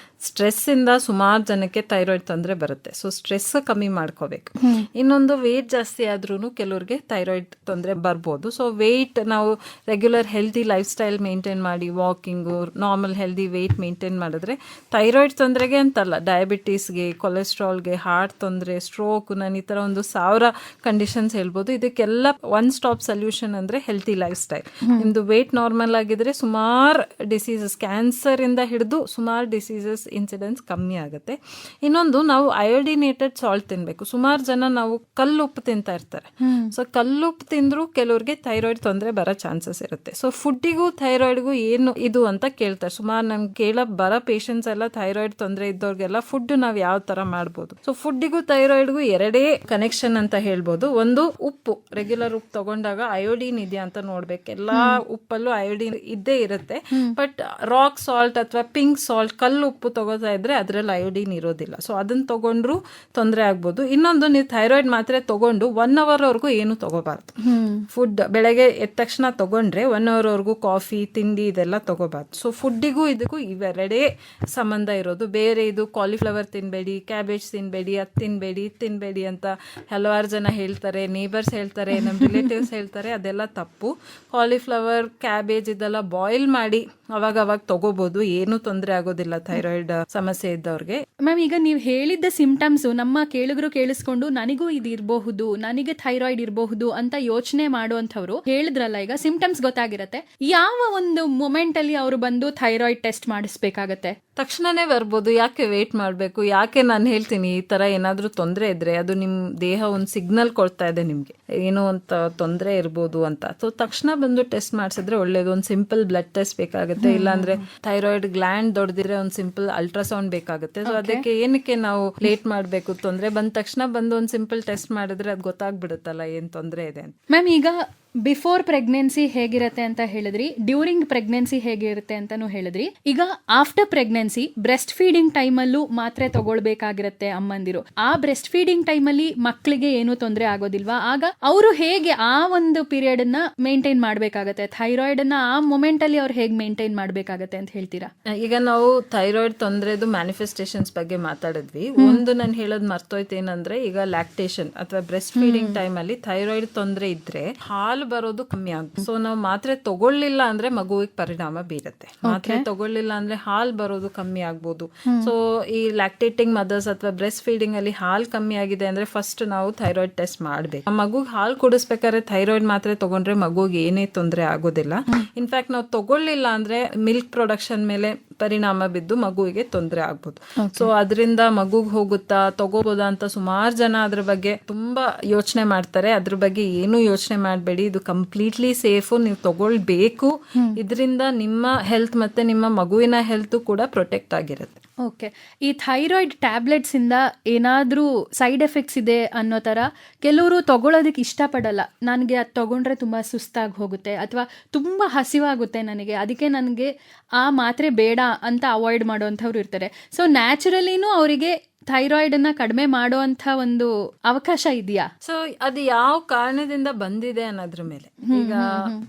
ಸ್ಟ್ರೆಸ್ಸಿಂದ ಸುಮಾರು ಜನಕ್ಕೆ ಥೈರಾಯ್ಡ್ ತೊಂದರೆ ಬರುತ್ತೆ. ಸೊ ಸ್ಟ್ರೆಸ್ ಕಮ್ಮಿ ಮಾಡ್ಕೋಬೇಕು. ಇನ್ನೊಂದು ವೇಟ್ ಜಾಸ್ತಿ ಆದ್ರೂ ಕೆಲವ್ರಿಗೆ ಥೈರಾಯ್ಡ್ ತೊಂದರೆ ಬರ್ಬೋದು. ಸೊ ವೇಟ್ ನಾವು regular healthy lifestyle maintain ಮಾಡಿ, walking, normal healthy weight maintain ಮಾಡಿದ್ರೆ ಥೈರಾಯ್ಡ್ ತೊಂದರೆಗೆ ಅಂತಲ್ಲ, ಡಯಾಬಿಟೀಸ್ಗೆ, ಕೊಲೆಸ್ಟ್ರಾಲ್ಗೆ, ಹಾರ್ಟ್ ತೊಂದರೆ, ಸ್ಟ್ರೋಕ್, ನಾನು ಈ ಥರ ಒಂದು 1000 ಕಂಡೀಷನ್ಸ್ ಹೇಳ್ಬೋದು. ಇದಕ್ಕೆಲ್ಲ ಒನ್ ಸ್ಟಾಪ್ ಸೊಲ್ಯೂಷನ್ ಅಂದರೆ ಹೆಲ್ತಿ ಲೈಫ್ ಸ್ಟೈಲ್. ನಿಮ್ಮದು ವೇಟ್ ನಾರ್ಮಲ್ ಆಗಿದ್ರೆ ಸುಮಾರು ಡಿಸೀಸಸ್, ಕ್ಯಾನ್ಸರಿಂದ ಹಿಡಿದು ಸುಮಾರು ಡಿಸೀಸಸ್ ಇನ್ಸಿಡೆನ್ಸ್ ಕಮ್ಮಿ ಆಗುತ್ತೆ. ಇನ್ನೊಂದು, ನಾವು ಅಯೋಡಿನೇಟೆಡ್ ಸಾಲ್ಟ್ ತಿನ್ನಬೇಕು. ಸುಮಾರು ಜನ ನಾವು ಕಲ್ಲುಪ್ಪು ತಿಂತಾ ಇರ್ತಾರೆ. ಸೊ ಕಲ್ಲುಪ್ಪು ತಿಂದರೂ ಕೆಲವ್ರಿಗೆ ಥೈರಾಯ್ಡ್ ತೊಂದರೆ ಬರೋ ಚಾನ್ಸಸ್ ಇರುತ್ತೆ. ಸೊ ಫುಡ್ಡಿಗೂ ಥೈರಾಯ್ಡ್ಗೂ ಏನು ಇದು ಅಂತ ಕೇಳ್ತಾರೆ. ಸುಮಾರು ನಮ್ಗೆ ಬರೋ ಪೇಷಂಟ್ಸ್ ಎಲ್ಲ ಥೈರಾಯ್ಡ್ ತೊಂದರೆ ಇದ್ದವ್ರಿಗೆಲ್ಲ ಫುಡ್ ನಾವು ಯಾವ ತರ ಮಾಡ್ಬೋದು. ಸೊ ಫುಡ್ಡಿಗೂ ಥೈರಾಯ್ಡ್ಗೂ ಎರಡೇ ಕನೆಕ್ಷನ್ ಅಂತ ಹೇಳ್ಬೋದು. ಒಂದು, ಉಪ್ಪು, ರೆಗ್ಯುಲರ್ ಉಪ್ಪು ತಗೊಂಡಾಗ ಅಯೋಡಿನ್ ಇದೆಯಾ ಅಂತ ನೋಡ್ಬೇಕು. ಎಲ್ಲಾ ಉಪ್ಪಲ್ಲೂ ಅಯೋಡಿನ್ ಇದ್ದೇ ಇರುತ್ತೆ. ಬಟ್ ರಾಕ್ ಸಾಲ್ಟ್ ಅಥವಾ ಪಿಂಕ್ ಸಾಲ್ಟ್, ಕಲ್ಲು ಉಪ್ಪು ತಗೋತಾ ಇದ್ರೆ ಅದ್ರಲ್ಲಿ ಅಯೋಡಿನ್ ಇರೋದಿಲ್ಲ. ಸೊ ಅದನ್ನ ತಗೊಂಡ್ರು ತೊಂದರೆ ಆಗ್ಬೋದು. ಇನ್ನೊಂದು, ನೀವು ಥೈರಾಯ್ಡ್ ಮಾತ್ರೆ ತಗೊಂಡು 1 hour ವರೆಗೂ ಏನು ತಗೋಬಾರ್ದು. ಫುಡ್ ಬೆಳಗ್ಗೆ ಎದ್ದ ತಕ್ಷಣ ತಗೊಂಡ್ರೆ 1 hour ವರೆಗೂ ಕಾಫಿ, ತಿಂಡಿ ಇದೆಲ್ಲ ತಗೋಬಾರ್ದು. ಸೊ ಫುಡ್ಡಿಗೂ ಇದಕ್ಕೂ ಇವೆರಡೇ ಸಂಬಂಧ ಇರೋದು. ಬೇರೆ ಇದು ಕಾಲಿಫ್ಲವರ್ ತಿನ್ಬೇಡಿ, ಕ್ಯಾಬೇಜ್ ತಿನ್ಬೇಡಿ, ಅದು ತಿನ್ಬೇಡಿ ಅಂತ ಹಲವಾರು ಜನ ಹೇಳ್ತಾರೆ, ನೇಬರ್ಸ್ ಹೇಳ್ತಾರೆ, ನಮ್ಮ ರಿಲೇಟಿವ್ಸ್ ಹೇಳ್ತಾರೆ. ಅದೆಲ್ಲ ತಪ್ಪು. ಕಾಲಿಫ್ಲವರ್, ಕ್ಯಾಬೇಜ್ ಇದೆಲ್ಲ ಬಾಯ್ಲ್ ಮಾಡಿ ಅವಾಗ ತಗೋಬಹುದು, ಏನು ತೊಂದರೆ ಆಗೋದಿಲ್ಲ ಥೈರಾಯ್ಡ್ ಸಮಸ್ಯೆ ಇದ್ದವ್ರಿಗೆ. ಮ್ಯಾಮ್, ಈಗ ನೀವು ಹೇಳಿದ್ದ ಸಿಂಪ್ಟಮ್ಸ್ ನಮ್ಮ ಕೇಳುಗರು ಕೇಳಿಸ್ಕೊಂಡು ನನಗೂ ಇದು ಇರಬಹುದು, ನನಗೆ ಥೈರಾಯ್ಡ್ ಇರಬಹುದು ಅಂತ ಯೋಚನೆ ಮಾಡುವಂಥವ್ರು ಹೇಳಿದ್ರಲ್ಲ, ಈಗ ಸಿಂಪ್ಟಮ್ಸ್ ಗೊತ್ತಾಗಿರತ್ತೆ. ಯಾವ ಒಂದು ಮೊಮೆಂಟ್ ಅಲ್ಲಿ ಅವರು ಬಂದು ಥೈರಾಯ್ಡ್ ಟೆಸ್ಟ್ ಮಾಡಿಸ್ಬೇಕಾಗತ್ತೆ? ತಕ್ಷಣನೇ ಬರ್ಬೋದು. ಯಾಕೆ ವೇಟ್ ಮಾಡಬೇಕು? ಯಾಕೆ ನಾನು ಹೇಳ್ತೀನಿ, ಈ ತರ ಏನಾದ್ರೂ ತೊಂದರೆ ಇದ್ರೆ ಅದು ನಿಮ್ ದೇಹ ಒಂದು ಸಿಗ್ನಲ್ ಕೊಡ್ತಾ ಇದೆ ನಿಮ್ಗೆ ಏನೋ ಅಂತ ತೊಂದರೆ ಇರ್ಬೋದು ಅಂತ. ಸೊ ತಕ್ಷಣ ಬಂದು ಟೆಸ್ಟ್ ಮಾಡಿಸಿದ್ರೆ ಒಳ್ಳೇದು. ಒಂದು ಸಿಂಪಲ್ ಬ್ಲಡ್ ಟೆಸ್ಟ್ ಬೇಕಾಗುತ್ತೆ, ಇಲ್ಲಾಂದ್ರೆ ಥೈರಾಯ್ಡ್ ಗ್ಲ್ಯಾಂಡ್ ದೊಡ್ಡದಿದ್ರೆ ಒಂದು ಸಿಂಪಲ್ ಅಲ್ಟ್ರಾಸೌಂಡ್ ಬೇಕಾಗುತ್ತೆ. ಸೊ ಅದಕ್ಕೆ ಏನಕ್ಕೆ ನಾವು ಲೇಟ್ ಮಾಡಬೇಕು? ತೊಂದರೆ ಬಂದ ತಕ್ಷಣ ಬಂದು ಒಂದು ಸಿಂಪಲ್ ಟೆಸ್ಟ್ ಮಾಡಿದ್ರೆ ಅದು ಗೊತ್ತಾಗ್ಬಿಡುತ್ತಲ್ಲ ಏನ್ ತೊಂದರೆ ಇದೆ ಅಂತ. ಮ್ಯಾಮ್, ಈಗ ಬಿಫೋರ್ ಪ್ರೆಗ್ನೆನ್ಸಿ ಹೇಗಿರುತ್ತೆ ಅಂತ ಹೇಳಿದ್ರಿ, ಡ್ಯೂರಿಂಗ್ ಪ್ರೆಗ್ನೆನ್ಸಿ ಹೇಗಿರುತ್ತೆ ಅಂತಾನು ಹೇಳಿದ್ರಿ. ಈಗ ಆಫ್ಟರ್ ಪ್ರೆಗ್ನೆನ್ಸಿ ಬ್ರೆಸ್ಟ್ ಫೀಡಿಂಗ್ ಟೈಮಲ್ಲೂ ಮಾತ್ರೆ ತಗೊಳ್ಬೇಕಾಗಿರುತ್ತೆ ಅಮ್ಮಂದಿರು. ಆ ಬ್ರೆಸ್ಟ್ ಫೀಡಿಂಗ್ ಟೈಮಲ್ಲಿ ಮಕ್ಕಳಿಗೆ ಏನು ತೊಂದರೆ ಆಗೋದಿಲ್ವಾ? ಆಗ ಅವರು ಹೇಗೆ ಆ ಒಂದು ಪೀರಿಯಡ್ ಅನ್ನ ಮೇಂಟೈನ್ ಮಾಡ್ಬೇಕಾಗತ್ತೆ? ಥೈರಾಯ್ಡ್ ಅನ್ನ ಆ ಮೊಮೆಂಟ್ ಅಲ್ಲಿ ಅವ್ರು ಹೇಗೆ ಮೇಂಟೈನ್ ಮಾಡ್ಬೇಕಾಗತ್ತೆ ಅಂತ ಹೇಳ್ತೀರಾ? ಈಗ ನಾವು ಥೈರಾಯ್ಡ್ ತೊಂದರೆದು ಮ್ಯಾನಿಫೆಸ್ಟೇಷನ್ಸ್ ಬಗ್ಗೆ ಮಾತಾಡಿದ್ವಿ. ಒಂದು ನಾನು ಹೇಳೋದು ಮರ್ತೋಯ್ತು, ಏನಂದ್ರೆ ಈಗ ಲ್ಯಾಕ್ಟೇಷನ್ ಅಥವಾ ಬ್ರೆಸ್ಟ್ ಫೀಡಿಂಗ್ ಟೈಮ್ ಅಲ್ಲಿ ಥೈರಾಯ್ಡ್ ತೊಂದರೆ ಇದ್ರೆ ಹಾಲು ಬರೋದು ಕಮ್ಮಿ ಆಗುತ್ತೆ. ಸೊ ನಾವು ಮಾತ್ರೆ ತಗೊಳ್ಳಿಲ್ಲ ಅಂದ್ರೆ ಮಗುವಿಗೆ ಪರಿಣಾಮ ಬೀರುತ್ತೆ. ಮಾತ್ರೆ ತಗೊಳ್ಳಿಲ್ಲ ಅಂದ್ರೆ ಹಾಲ್ ಬರೋದು ಕಮ್ಮಿ ಆಗ್ಬೋದು. ಸೊ ಈ ಲ್ಯಾಕ್ಟೇಟಿಂಗ್ ಮದರ್ಸ್ ಅಥವಾ ಬ್ರೆಸ್ಟ್ ಫೀಡಿಂಗ್ ಅಲ್ಲಿ ಹಾಲ್ ಕಮ್ಮಿ ಆಗಿದೆ ಅಂದ್ರೆ ಫಸ್ಟ್ ನಾವು ಥೈರಾಯ್ಡ್ ಟೆಸ್ಟ್ ಮಾಡ್ಬೇಕು. ಮಗುಗೆ ಹಾಲ್ ಕುಡಿಸ್ಬೇಕಾದ್ರೆ ಥೈರಾಯ್ಡ್ ಮಾತ್ರೆ ತಗೊಂಡ್ರೆ ಮಗುಗೆ ಏನೇ ತೊಂದರೆ ಆಗೋದಿಲ್ಲ. ಇನ್ಫ್ಯಾಕ್ಟ್ ನಾವು ತಗೊಳ್ಳಿಲ್ಲ ಅಂದ್ರೆ ಮಿಲ್ಕ್ ಪ್ರೊಡಕ್ಷನ್ ಮೇಲೆ ಪರಿಣಾಮ ಬಿದ್ದು ಮಗುವಿಗೆ ತೊಂದರೆ ಆಗ್ಬೋದು. ಸೊ ಅದರಿಂದ ಮಗುಗೆ ಹೋಗುತ್ತಾ, ತಗೋಬೋದಾ ಅಂತ ಸುಮಾರು ಜನ ಅದ್ರ ಬಗ್ಗೆ ತುಂಬಾ ಯೋಚನೆ ಮಾಡ್ತಾರೆ. ಅದ್ರ ಬಗ್ಗೆ ಏನು ಯೋಚನೆ ಮಾಡಬೇಡಿ, ಇದು ಕಂಪ್ಲೀಟ್ಲಿ ಸೇಫು, ನೀವು ತಗೊಳ್ಬೇಕು. ಇದರಿಂದ ನಿಮ್ಮ ಹೆಲ್ತ್ ಮತ್ತೆ ನಿಮ್ಮ ಮಗುವಿನ ಹೆಲ್ತ್ ಕೂಡ ಪ್ರೊಟೆಕ್ಟ್ ಆಗಿರುತ್ತೆ. ಓಕೆ, ಈ ಥೈರಾಯ್ಡ್ ಟ್ಯಾಬ್ಲೆಟ್ಸ್ ಇಂದ ಏನಾದ್ರೂ ಸೈಡ್ ಎಫೆಕ್ಟ್ಸ್ ಇದೆ ಅನ್ನೋ ತರ ಕೆಲವರು ತಗೊಳ್ಳೋದಕ್ಕೆ ಇಷ್ಟಪಡಲ್ಲ. ನನಗೆ ಅದು ತಗೊಂಡ್ರೆ ತುಂಬಾ ಸುಸ್ತಾಗಿ ಹೋಗುತ್ತೆ ಅಥವಾ ತುಂಬಾ ಹಸಿವಾಗುತ್ತೆ ನನಗೆ, ಅದಕ್ಕೆ ನನಗೆ ಆ ಮಾತ್ರೆ ಬೇಡ ಅಂತ ಅವಾಯ್ಡ್ ಮಾಡುವಂಥವ್ರು ಇರ್ತಾರೆ. ಸೊ ನ್ಯಾಚುರಲಿನೂ ಅವರಿಗೆ ಥೈರಾಯ್ಡ್ ಅನ್ನ ಕಡಿಮೆ ಮಾಡುವಂತ ಒಂದು ಅವಕಾಶ ಇದೆಯಾ? ಸೊ ಅದು ಯಾವ ಕಾರಣದಿಂದ ಬಂದಿದೆ ಅನ್ನೋದ್ರ ಮೇಲೆ. ಈಗ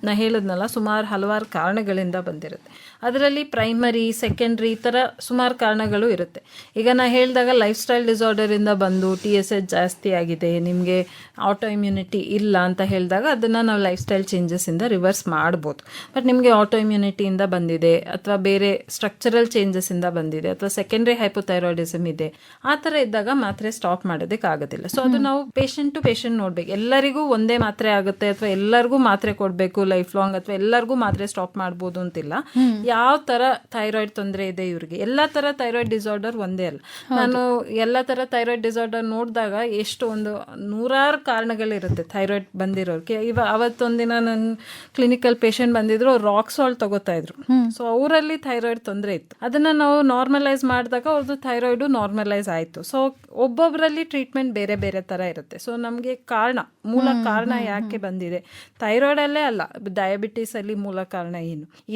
ನಾ ಹೇಳದ್ನಲ್ಲ, ಸುಮಾರು ಹಲವಾರು ಕಾರಣಗಳಿಂದ ಬಂದಿರುತ್ತೆ. ಅದರಲ್ಲಿ ಪ್ರೈಮರಿ, ಸೆಕೆಂಡ್ರಿ ಈ ತರ ಸುಮಾರು ಕಾರಣಗಳು ಇರುತ್ತೆ. ಈಗ ನಾ ಹೇಳಿದಾಗ ಲೈಫ್ ಸ್ಟೈಲ್ ಡಿಸಾರ್ಡರ್ ಇಂದ ಬಂದು TSH ಜಾಸ್ತಿ ಆಗಿದೆ, ನಿಮ್ಗೆ ಆಟೋ ಇಮ್ಯುನಿಟಿ ಇಲ್ಲ ಅಂತ ಹೇಳಿದಾಗ ಅದನ್ನ ನಾವು ಲೈಫ್ ಸ್ಟೈಲ್ ಚೇಂಜಸ್ ಇಂದ ರಿವರ್ಸ್ ಮಾಡ್ಬೋದು. ಬಟ್ ನಿಮ್ಗೆ ಆಟೋ ಇಮ್ಯುನಿಟಿಯಿಂದ ಬಂದಿದೆ ಅಥವಾ ಬೇರೆ ಸ್ಟ್ರಕ್ಚರಲ್ ಚೇಂಜಸ್ ಇಂದ ಬಂದಿದೆ ಅಥವಾ ಸೆಕೆಂಡ್ರಿ ಹೈಪೋಥೈರಾಯ್ಡಿಸಮ್ ಇದೆ, ಆ ತರ ಇದ್ದಾಗ ಮಾತ್ರೆ ಸ್ಟಾಪ್ ಮಾಡೋದಕ್ಕೆ ಆಗೋದಿಲ್ಲ. ಸೊ ಅದು ನಾವು ಪೇಷಂಟ್ ಟು ಪೇಷಂಟ್ ನೋಡ್ಬೇಕು. ಎಲ್ಲರಿಗೂ ಒಂದೇ ಮಾತ್ರೆ ಆಗುತ್ತೆ ಅಥವಾ ಎಲ್ಲರಿಗೂ ಮಾತ್ರೆ ಕೊಡ್ಬೇಕು ಲೈಫ್ ಲಾಂಗ್ ಅಥವಾ ಎಲ್ಲರಿಗೂ ಮಾತ್ರೆ ಸ್ಟಾಪ್ ಮಾಡ್ಬೋದು ಅಂತಿಲ್ಲ. ಯಾವ ತರ ಥೈರಾಯ್ಡ್ ತೊಂದರೆ ಇದೆ ಇವ್ರಿಗೆ, ಎಲ್ಲಾ ತರ ಥೈರಾಯ್ಡ್ ಡಿಸಾರ್ಡರ್ ಒಂದೇ ಅಲ್ಲ. ನಾನು ಎಲ್ಲಾ ತರ ಥೈರಾಯ್ಡ್ ಡಿಸಾರ್ಡರ್ ನೋಡಿದಾಗ ಎಷ್ಟು ಒಂದು 100 ಕಾರಣಗಳಿರುತ್ತೆ ಥೈರಾಯ್ಡ್ ಬಂದಿರೋರ್ಗೆ. ಅವತ್ತೊಂದಿನ ನನ್ನ ಕ್ಲಿನಿಕಲ್ ಪೇಷಂಟ್ ಬಂದಿದ್ರು, ರಾಕ್ ಸಾಲ್ಟ್ ತಗೋತಾ ಇದ್ರು. ಸೊ ಅವರಲ್ಲಿ ಥೈರಾಯ್ಡ್ ತೊಂದರೆ ಇತ್ತು. ಅದನ್ನ ನಾವು ನಾರ್ಮಲೈಸ್ ಮಾಡಿದಾಗ ಅವ್ರದ್ದು ಥೈರಾಯ್ಡ್ ನಾರ್ಮಲೈಸ್ ಆಯ್ತು. ಸೊ ಒಬ್ಬೊಬ್ಬರಲ್ಲಿ ಟ್ರೀಟ್ಮೆಂಟ್ ಬೇರೆ ಬೇರೆ ತರ ಇರುತ್ತೆ. ಸೊ ನಮ್ಗೆ ಮೂಲ ಕಾರಣ ಯಾಕೆ ಬಂದಿದೆ, ಥೈರಾಯ್ಡ್ ಅಲ್ಲೇ ಅಲ್ಲ, ಡಯಾಬಿಟೀಸ್ ಅಲ್ಲಿ ಮೂಲ ಕಾರಣ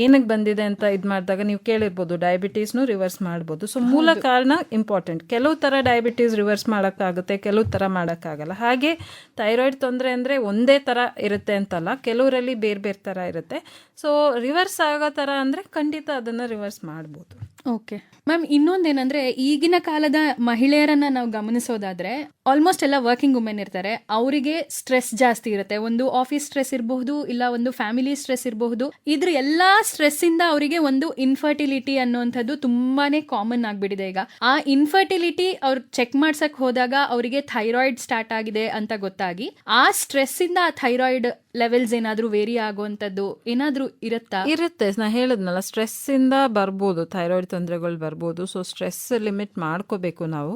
ಏನಕ್ಕೆ ಬಂದಿದೆ ಅಂತ ಇದ್ ಮಾಡಿದಾಗ ನೀವು ಕೇಳಿರ್ಬೋದು, ಡಯಾಬಿಟೀಸ್ನು ರಿವರ್ಸ್ ಮಾಡ್ಬೋದು. ಸೊ ಮೂಲ ಕಾರಣ ಇಂಪಾರ್ಟೆಂಟ್. ಕೆಲವು ತರ ಡಯಾಬಿಟೀಸ್ ರಿವರ್ಸ್ ಮಾಡಕ್ಕಾಗುತ್ತೆ, ಕೆಲವು ತರ ಮಾಡಕ್ಕಾಗಲ್ಲ. ಹಾಗೆ ಥೈರಾಯ್ಡ್ ತೊಂದರೆ ಅಂದ್ರೆ ಒಂದೇ ತರ ಇರುತ್ತೆ ಅಂತಲ್ಲ, ಕೆಲವರಲ್ಲಿ ಬೇರೆ ಬೇರೆ ತರ ಇರುತ್ತೆ. ಸೊ ರಿವರ್ಸ್ ಆಗೋ ತರ ಅಂದ್ರೆ ಖಂಡಿತ ಅದನ್ನ ರಿವರ್ಸ್ ಮಾಡ್ಬೋದು. ಓಕೆ ಮ್ಯಾಮ್, ಇನ್ನೊಂದೇನಂದ್ರೆ ಈಗಿನ ಕಾಲದ ಮಹಿಳೆಯರನ್ನ ನಾವು ಗಮನಿಸೋದಾದ್ರೆ ಆಲ್ಮೋಸ್ಟ್ ಎಲ್ಲ ವರ್ಕಿಂಗ್ ವುಮೆನ್ ಇರ್ತಾರೆ. ಅವರಿಗೆ ಸ್ಟ್ರೆಸ್ ಜಾಸ್ತಿ ಇರುತ್ತೆ. ಒಂದು ಆಫೀಸ್ ಸ್ಟ್ರೆಸ್ ಇರಬಹುದು, ಇಲ್ಲ ಒಂದು ಫ್ಯಾಮಿಲಿ ಸ್ಟ್ರೆಸ್ ಇರಬಹುದು. ಇದ್ರ ಎಲ್ಲಾ ಸ್ಟ್ರೆಸ್ ಇಂದ ಅವರಿಗೆ ಒಂದು ಇನ್ಫರ್ಟಿಲಿಟಿ ಅನ್ನುವಂಥದ್ದು ತುಂಬಾನೇ ಕಾಮನ್ ಆಗ್ಬಿಟ್ಟಿದೆ ಈಗ. ಆ ಇನ್ಫರ್ಟಿಲಿಟಿ ಅವ್ರು ಚೆಕ್ ಮಾಡ್ಸಕ್ ಹೋದಾಗ ಅವರಿಗೆ ಥೈರಾಯ್ಡ್ ಸ್ಟಾರ್ಟ್ ಆಗಿದೆ ಅಂತ ಗೊತ್ತಾಗಿ, ಆ ಸ್ಟ್ರೆಸ್ ಇಂದ ಆ ಥೈರಾಯ್ಡ್ ಲೆವೆಲ್ಸ್ ಏನಾದ್ರೂ ವೇರಿ ಆಗುವಂತದ್ದು ಏನಾದ್ರೂ ಇರುತ್ತಾ? ಇರುತ್ತೆ. ನಾ ಹೇಳಿದ್ನಲ್ಲ, ಸ್ಟ್ರೆಸ್ ಇಂದ ಬರ್ಬೋದು, ಥೈರಾಯ್ಡ್ ತೊಂದರೆಗಳು ಬರ್ಬೋದು. ಸೊ ಸ್ಟ್ರೆಸ್ ಲಿಮಿಟ್ ಮಾಡ್ಕೋಬೇಕು ನಾವು.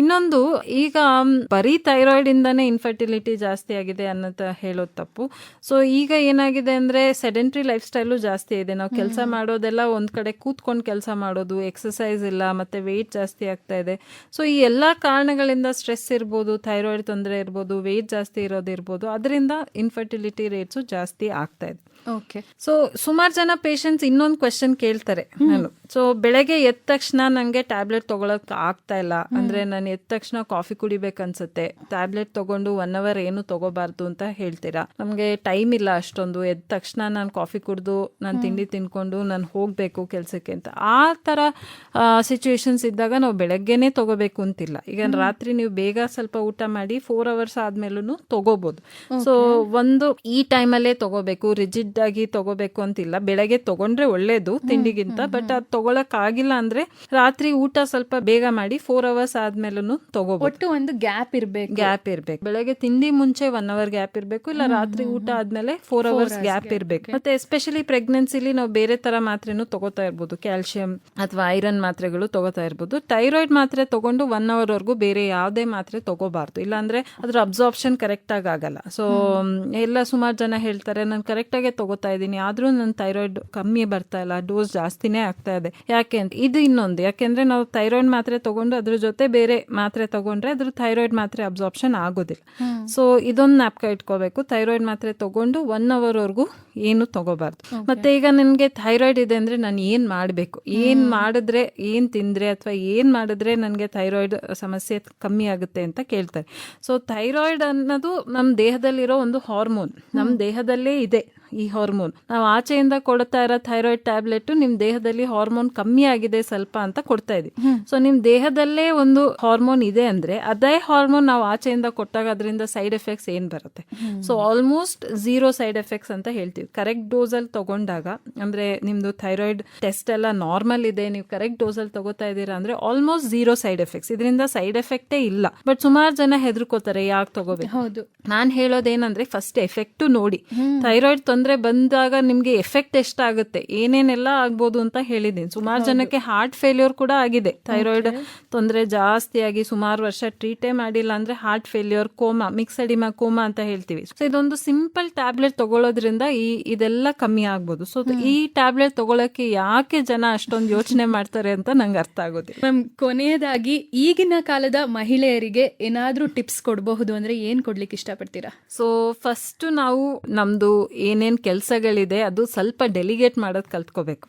ಇನ್ನೊಂದು, ಈಗ ಬರೀ ಥೈರಾಯ್ಡ್ ಇಂದಾನೇ ಇನ್ಫರ್ಟಿಲಿಟಿ ಜಾಸ್ತಿ ಆಗಿದೆ ಅನ್ನೋದು ಹೇಳೋದು ತಪ್ಪು. ಸೊ ಈಗ ಏನಾಗಿದೆ ಅಂದ್ರೆ ಸೆಡೆಂಟ್ರಿ ಲೈಫ್ ಸ್ಟೈಲು ಜಾಸ್ತಿ ಇದೆ. ನಾವು ಕೆಲಸ ಮಾಡೋದೆಲ್ಲ ಒಂದ್ ಕಡೆ ಕೂತ್ಕೊಂಡು ಕೆಲಸ ಮಾಡೋದು, ಎಕ್ಸಸೈಸ್ ಇಲ್ಲ, ಮತ್ತೆ ವೆಯ್ಟ್ ಜಾಸ್ತಿ ಆಗ್ತಾ ಇದೆ. ಸೊ ಈ ಎಲ್ಲಾ ಕಾರಣಗಳಿಂದ ಸ್ಟ್ರೆಸ್ ಇರ್ಬೋದು, ಥೈರಾಯ್ಡ್ ತೊಂದರೆ ಇರ್ಬೋದು, ವೆಯ್ಟ್ ಜಾಸ್ತಿ ಇರೋದಿರ್ಬೋದು, ಅದರಿಂದ ಇನ್ಫರ್ಟಿಲಿಟಿ ರೇಟ್ಸು ಜಾಸ್ತಿ ಆಗ್ತಾ ಇದೆ. ಓಕೆ. ಸೊ ಸುಮಾರು ಜನ ಪೇಷಂಟ್ಸ್ ಇನ್ನೊಂದು ಕ್ವೆಶನ್ ಕೇಳ್ತಾರೆ ನಾನು. ಸೊ ಬೆಳಗ್ಗೆ ಎದ್ದ ತಕ್ಷಣ ನಂಗೆ ಟ್ಯಾಬ್ಲೆಟ್ ತಗೊಳಕ್ ಆಗ್ತಾ ಇಲ್ಲ, ಅಂದ್ರೆ ನಾನು ಎದ್ದ ತಕ್ಷಣ ಕಾಫಿ ಕುಡಿಬೇಕನ್ಸುತ್ತೆ, ಟ್ಯಾಬ್ಲೆಟ್ ತಗೊಂಡು 1 hour ಏನು ತಗೋಬಾರ್ದು ಅಂತ ಹೇಳ್ತೀರಾ. ನಮ್ಗೆ ಟೈಮ್ ಇಲ್ಲ ಅಷ್ಟೊಂದು, ಎದ್ದ ತಕ್ಷಣ ನಾನು ಕಾಫಿ ಕುಡಿದು ನಾನು ತಿಂಡಿ ತಿನ್ಕೊಂಡು ನಾನು ಹೋಗ್ಬೇಕು ಕೆಲ್ಸಕ್ಕೆ ಅಂತ. ಆ ತರ ಸಿಚುವೇಶನ್ಸ್ ಇದ್ದಾಗ ನಾವು ಬೆಳಗ್ಗೆನೆ ತಗೋಬೇಕು ಅಂತಿಲ್ಲ. ಈಗ ರಾತ್ರಿ ನೀವು ಬೇಗ ಸ್ವಲ್ಪ ಊಟ ಮಾಡಿ 4 hours ಆದ್ಮೇಲೂ ತಗೋಬಹುದು. ಸೊ ಒಂದು ಈ ಟೈಮಲ್ಲೇ ತಗೋಬೇಕು, ರಿಜಿಡ್ ಆಗಿ ತಗೋಬೇಕು ಅಂತಿಲ್ಲ. ಬೆಳಗ್ಗೆ ತಗೊಂಡ್ರೆ ಒಳ್ಳೇದು ತಿಂಡಿಗಿಂತ, ಬಟ್ ಅದು ತಗೊಳಕ್ ಆಗಿಲ್ಲ ಅಂದ್ರೆ ರಾತ್ರಿ ಊಟ ಸ್ವಲ್ಪ ಬೇಗ ಮಾಡಿ 4 hours ಆದ್ಮೇಲೂ ತಗೋಬಹುದು. ಒಟ್ಟು ಒಂದು ಗ್ಯಾಪ್ ಇರ್ಬೇಕು. ಬೆಳಗ್ಗೆ ತಿಂಡಿ ಮುಂಚೆ 1 hour ಗ್ಯಾಪ್ ಇರ್ಬೇಕು, ಇಲ್ಲ ರಾತ್ರಿ ಊಟ ಆದ್ಮೇಲೆ 4 hours ಗ್ಯಾಪ್ ಇರ್ಬೇಕು. ಮತ್ತೆ ಎಸ್ಪೆಷಲಿ ಪ್ರೆಗ್ನೆನ್ಸಿಲಿ ನಾವು ಬೇರೆ ತರ ಮಾತ್ರೆನೂ ತಗೋತಾ ಇರ್ಬೋದು, ಕ್ಯಾಲ್ಸಿಯಂ ಅಥವಾ ಐರನ್ ಮಾತ್ರೆಗಳು ತಗೋತಾ ಇರ್ಬೋದು. ಥೈರಾಯ್ಡ್ ಮಾತ್ರೆ ತಗೊಂಡು 1 hour ವರ್ಗೂ ಬೇರೆ ಯಾವುದೇ ಮಾತ್ರೆ ತಗೋಬಾರ್ದು, ಇಲ್ಲಾಂದ್ರೆ ಅದ್ರ ಅಬ್ಸಾರ್ಪ್ಷನ್ ಕರೆಕ್ಟ್ ಆಗಿ ಆಗಲ್ಲ. ಸೊ ಎಲ್ಲ ಸುಮಾರು ಜನ ಹೇಳ್ತಾರೆ, ನಾನು ಕರೆಕ್ಟ್ ಆಗಿ ತಗೋತಾ ಇದ್ದೀನಿ, ಆದ್ರೂ ನನ್ನ ಥೈರಾಯ್ಡ್ ಕಮ್ಮಿ ಬರ್ತಾ ಇಲ್ಲ, ಡೋಸ್ ಜಾಸ್ತಿನೇ ಆಗ್ತಾ ಇದೆ. ಯಾಕೆ ಅಂತ ಇದು ಇನ್ನೊಂದು, ಯಾಕೆಂದ್ರೆ ನಾವು ಥೈರಾಯ್ಡ್ ಮಾತ್ರೆ ತಗೊಂಡು ಅದ್ರ ಜೊತೆ ಬೇರೆ ಮಾತ್ರೆ ತಗೊಂಡ್ರೆ ಅದ್ರ ಥೈರಾಯ್ಡ್ ಮಾತ್ರೆ ಅಬ್ಸಾರ್ಪ್ಷನ್ ಆಗೋದಿಲ್ಲ. ಸೊ ಇದೊಂದು ಜ್ಞಾಪಕ ಇಟ್ಕೋಬೇಕು, ಥೈರಾಯ್ಡ್ ಮಾತ್ರೆ ತಗೊಂಡು 1 hour ವರ್ಗೂ ಏನು ತಗೋಬಾರ್ದು. ಮತ್ತೆ ಈಗ ನನ್ಗೆ ಥೈರಾಯ್ಡ್ ಇದೆ ಅಂದ್ರೆ ನಾನು ಏನ್ ಮಾಡ್ಬೇಕು, ಏನ್ ಮಾಡಿದ್ರೆ, ಏನ್ ತಿಂದ್ರೆ ಅಥವಾ ಏನ್ ಮಾಡಿದ್ರೆ ನನ್ಗೆ ಥೈರಾಯ್ಡ್ ಸಮಸ್ಯೆ ಕಮ್ಮಿ ಆಗುತ್ತೆ ಅಂತ ಕೇಳ್ತಾರೆ. ಸೊ ಥೈರಾಯ್ಡ್ ಅನ್ನೋದು ನಮ್ಮ ದೇಹದಲ್ಲಿರೋ ಒಂದು ಹಾರ್ಮೋನ್, ನಮ್ಮ ದೇಹದಲ್ಲೇ ಇದೆ ಈ ಹಾರ್ಮೋನ್. ನಾವು ಆಚೆಯಿಂದ ಕೊಡ್ತಾ ಇರೋ ಥೈರಾಯ್ಡ್ ಟ್ಯಾಬ್ಲೆಟ್ ನಿಮ್ ದೇಹದಲ್ಲಿ ಹಾರ್ಮೋನ್ ಕಮ್ಮಿ ಆಗಿದೆ ಸ್ವಲ್ಪ ಅಂತ ಕೊಡ್ತಾ ಇದೀವಿ. ಸೊ ನಿಮ್ ದೇಹದಲ್ಲೇ ಒಂದು ಹಾರ್ಮೋನ್ ಇದೆ ಅಂದ್ರೆ ಅದೇ ಹಾರ್ಮೋನ್ ನಾವು ಆಚೆಯಿಂದ ಕೊಟ್ಟಾಗ ಅದರಿಂದ ಸೈಡ್ ಎಫೆಕ್ಟ್ಸ್ ಏನ್ ಬರುತ್ತೆ? ಸೊ ಆಲ್ಮೋಸ್ಟ್ 0 ಸೈಡ್ ಎಫೆಕ್ಟ್ಸ್ ಅಂತ ಹೇಳ್ತೀವಿ. ಕರೆಕ್ಟ್ ಡೋಸ್ ಅಲ್ಲಿ ತಗೊಂಡಾಗ, ಅಂದ್ರೆ ನಿಮ್ದು ಥೈರಾಯ್ಡ್ ಟೆಸ್ಟ್ ಎಲ್ಲ ನಾರ್ಮಲ್ ಇದೆ, ನೀವು ಕರೆಕ್ಟ್ ಡೋಸ್ ಅಲ್ಲಿ ತಗೋತಾ ಇದ್ದೀರಾ ಅಂದ್ರೆ ಆಲ್ಮೋಸ್ಟ್ 0 ಸೈಡ್ ಎಫೆಕ್ಟ್ಸ್. ಇದರಿಂದ ಸೈಡ್ ಎಫೆಕ್ಟೇ ಇಲ್ಲ. ಬಟ್ ಸುಮಾರು ಜನ ಹೆದರ್ಕೋತಾರೆ ಯಾಕೆ ತಗೋಬೇಕು. ಹೌದು, ನಾನ್ ಹೇಳೋದೇನಂದ್ರೆ ಫಸ್ಟ್ ಎಫೆಕ್ಟ್ ನೋಡಿ. ಥೈರಾಯ್ಡ್ ತೊಂದ್ರೆ ಬಂದಾಗ ನಿಮ್ಗೆ ಎಫೆಕ್ಟ್ ಎಷ್ಟಾಗುತ್ತೆ, ಏನೇನೆಲ್ಲ ಆಗ್ಬೋದು ಅಂತ ಹೇಳಿದೀನಿ. ಸುಮಾರು ಜನಕ್ಕೆ ಹಾರ್ಟ್ ಫೇಲ್ಯೂರ್ ಕೂಡ ಆಗಿದೆ. ಥೈರಾಯ್ಡ್ ತೊಂದರೆ ಜಾಸ್ತಿ ಆಗಿ ಸುಮಾರು ವರ್ಷ ಟ್ರೀಟೇ ಮಾಡಿಲ್ಲ ಅಂದ್ರೆ heart failure, coma, myxoedema coma ಅಂತ ಹೇಳ್ತೀವಿ. ಸೊ ಇದೊಂದು ಸಿಂಪಲ್ ಟ್ಯಾಬ್ಲೆಟ್ ತಗೊಳ್ಳೋದ್ರಿಂದ ಇದೆಲ್ಲ ಕಮ್ಮಿ ಆಗ್ಬೋದು. ಸೊ ಈ ಟ್ಯಾಬ್ಲೆಟ್ ತಗೊಳಕ್ಕೆ ಯಾಕೆ ಜನ ಅಷ್ಟೊಂದು ಯೋಚನೆ ಮಾಡ್ತಾರೆ ಅಂತ ನಂಗೆ ಅರ್ಥ ಆಗೋದಿಲ್ಲ. ಮ್ಯಾಮ್, ಕೊನೆಯದಾಗಿ ಈಗಿನ ಕಾಲದ ಮಹಿಳೆಯರಿಗೆ ಏನಾದ್ರೂ ಟಿಪ್ಸ್ ಕೊಡಬಹುದು ಅಂದ್ರೆ ಏನ್ ಕೊಡ್ಲಿಕ್ಕೆ ಇಷ್ಟಪಡ್ತೀರಾ? ಸೊ ಫಸ್ಟ್ ನಾವು ನಮ್ದು ಏನೇನ್ ಕೆಲಸಗಳಿದೆ ಅದು ಸ್ವಲ್ಪ ಡೆಲಿಗೇಟ್ ಮಾಡೋದು ಕಲ್ತ್ಕೋಬೇಕು.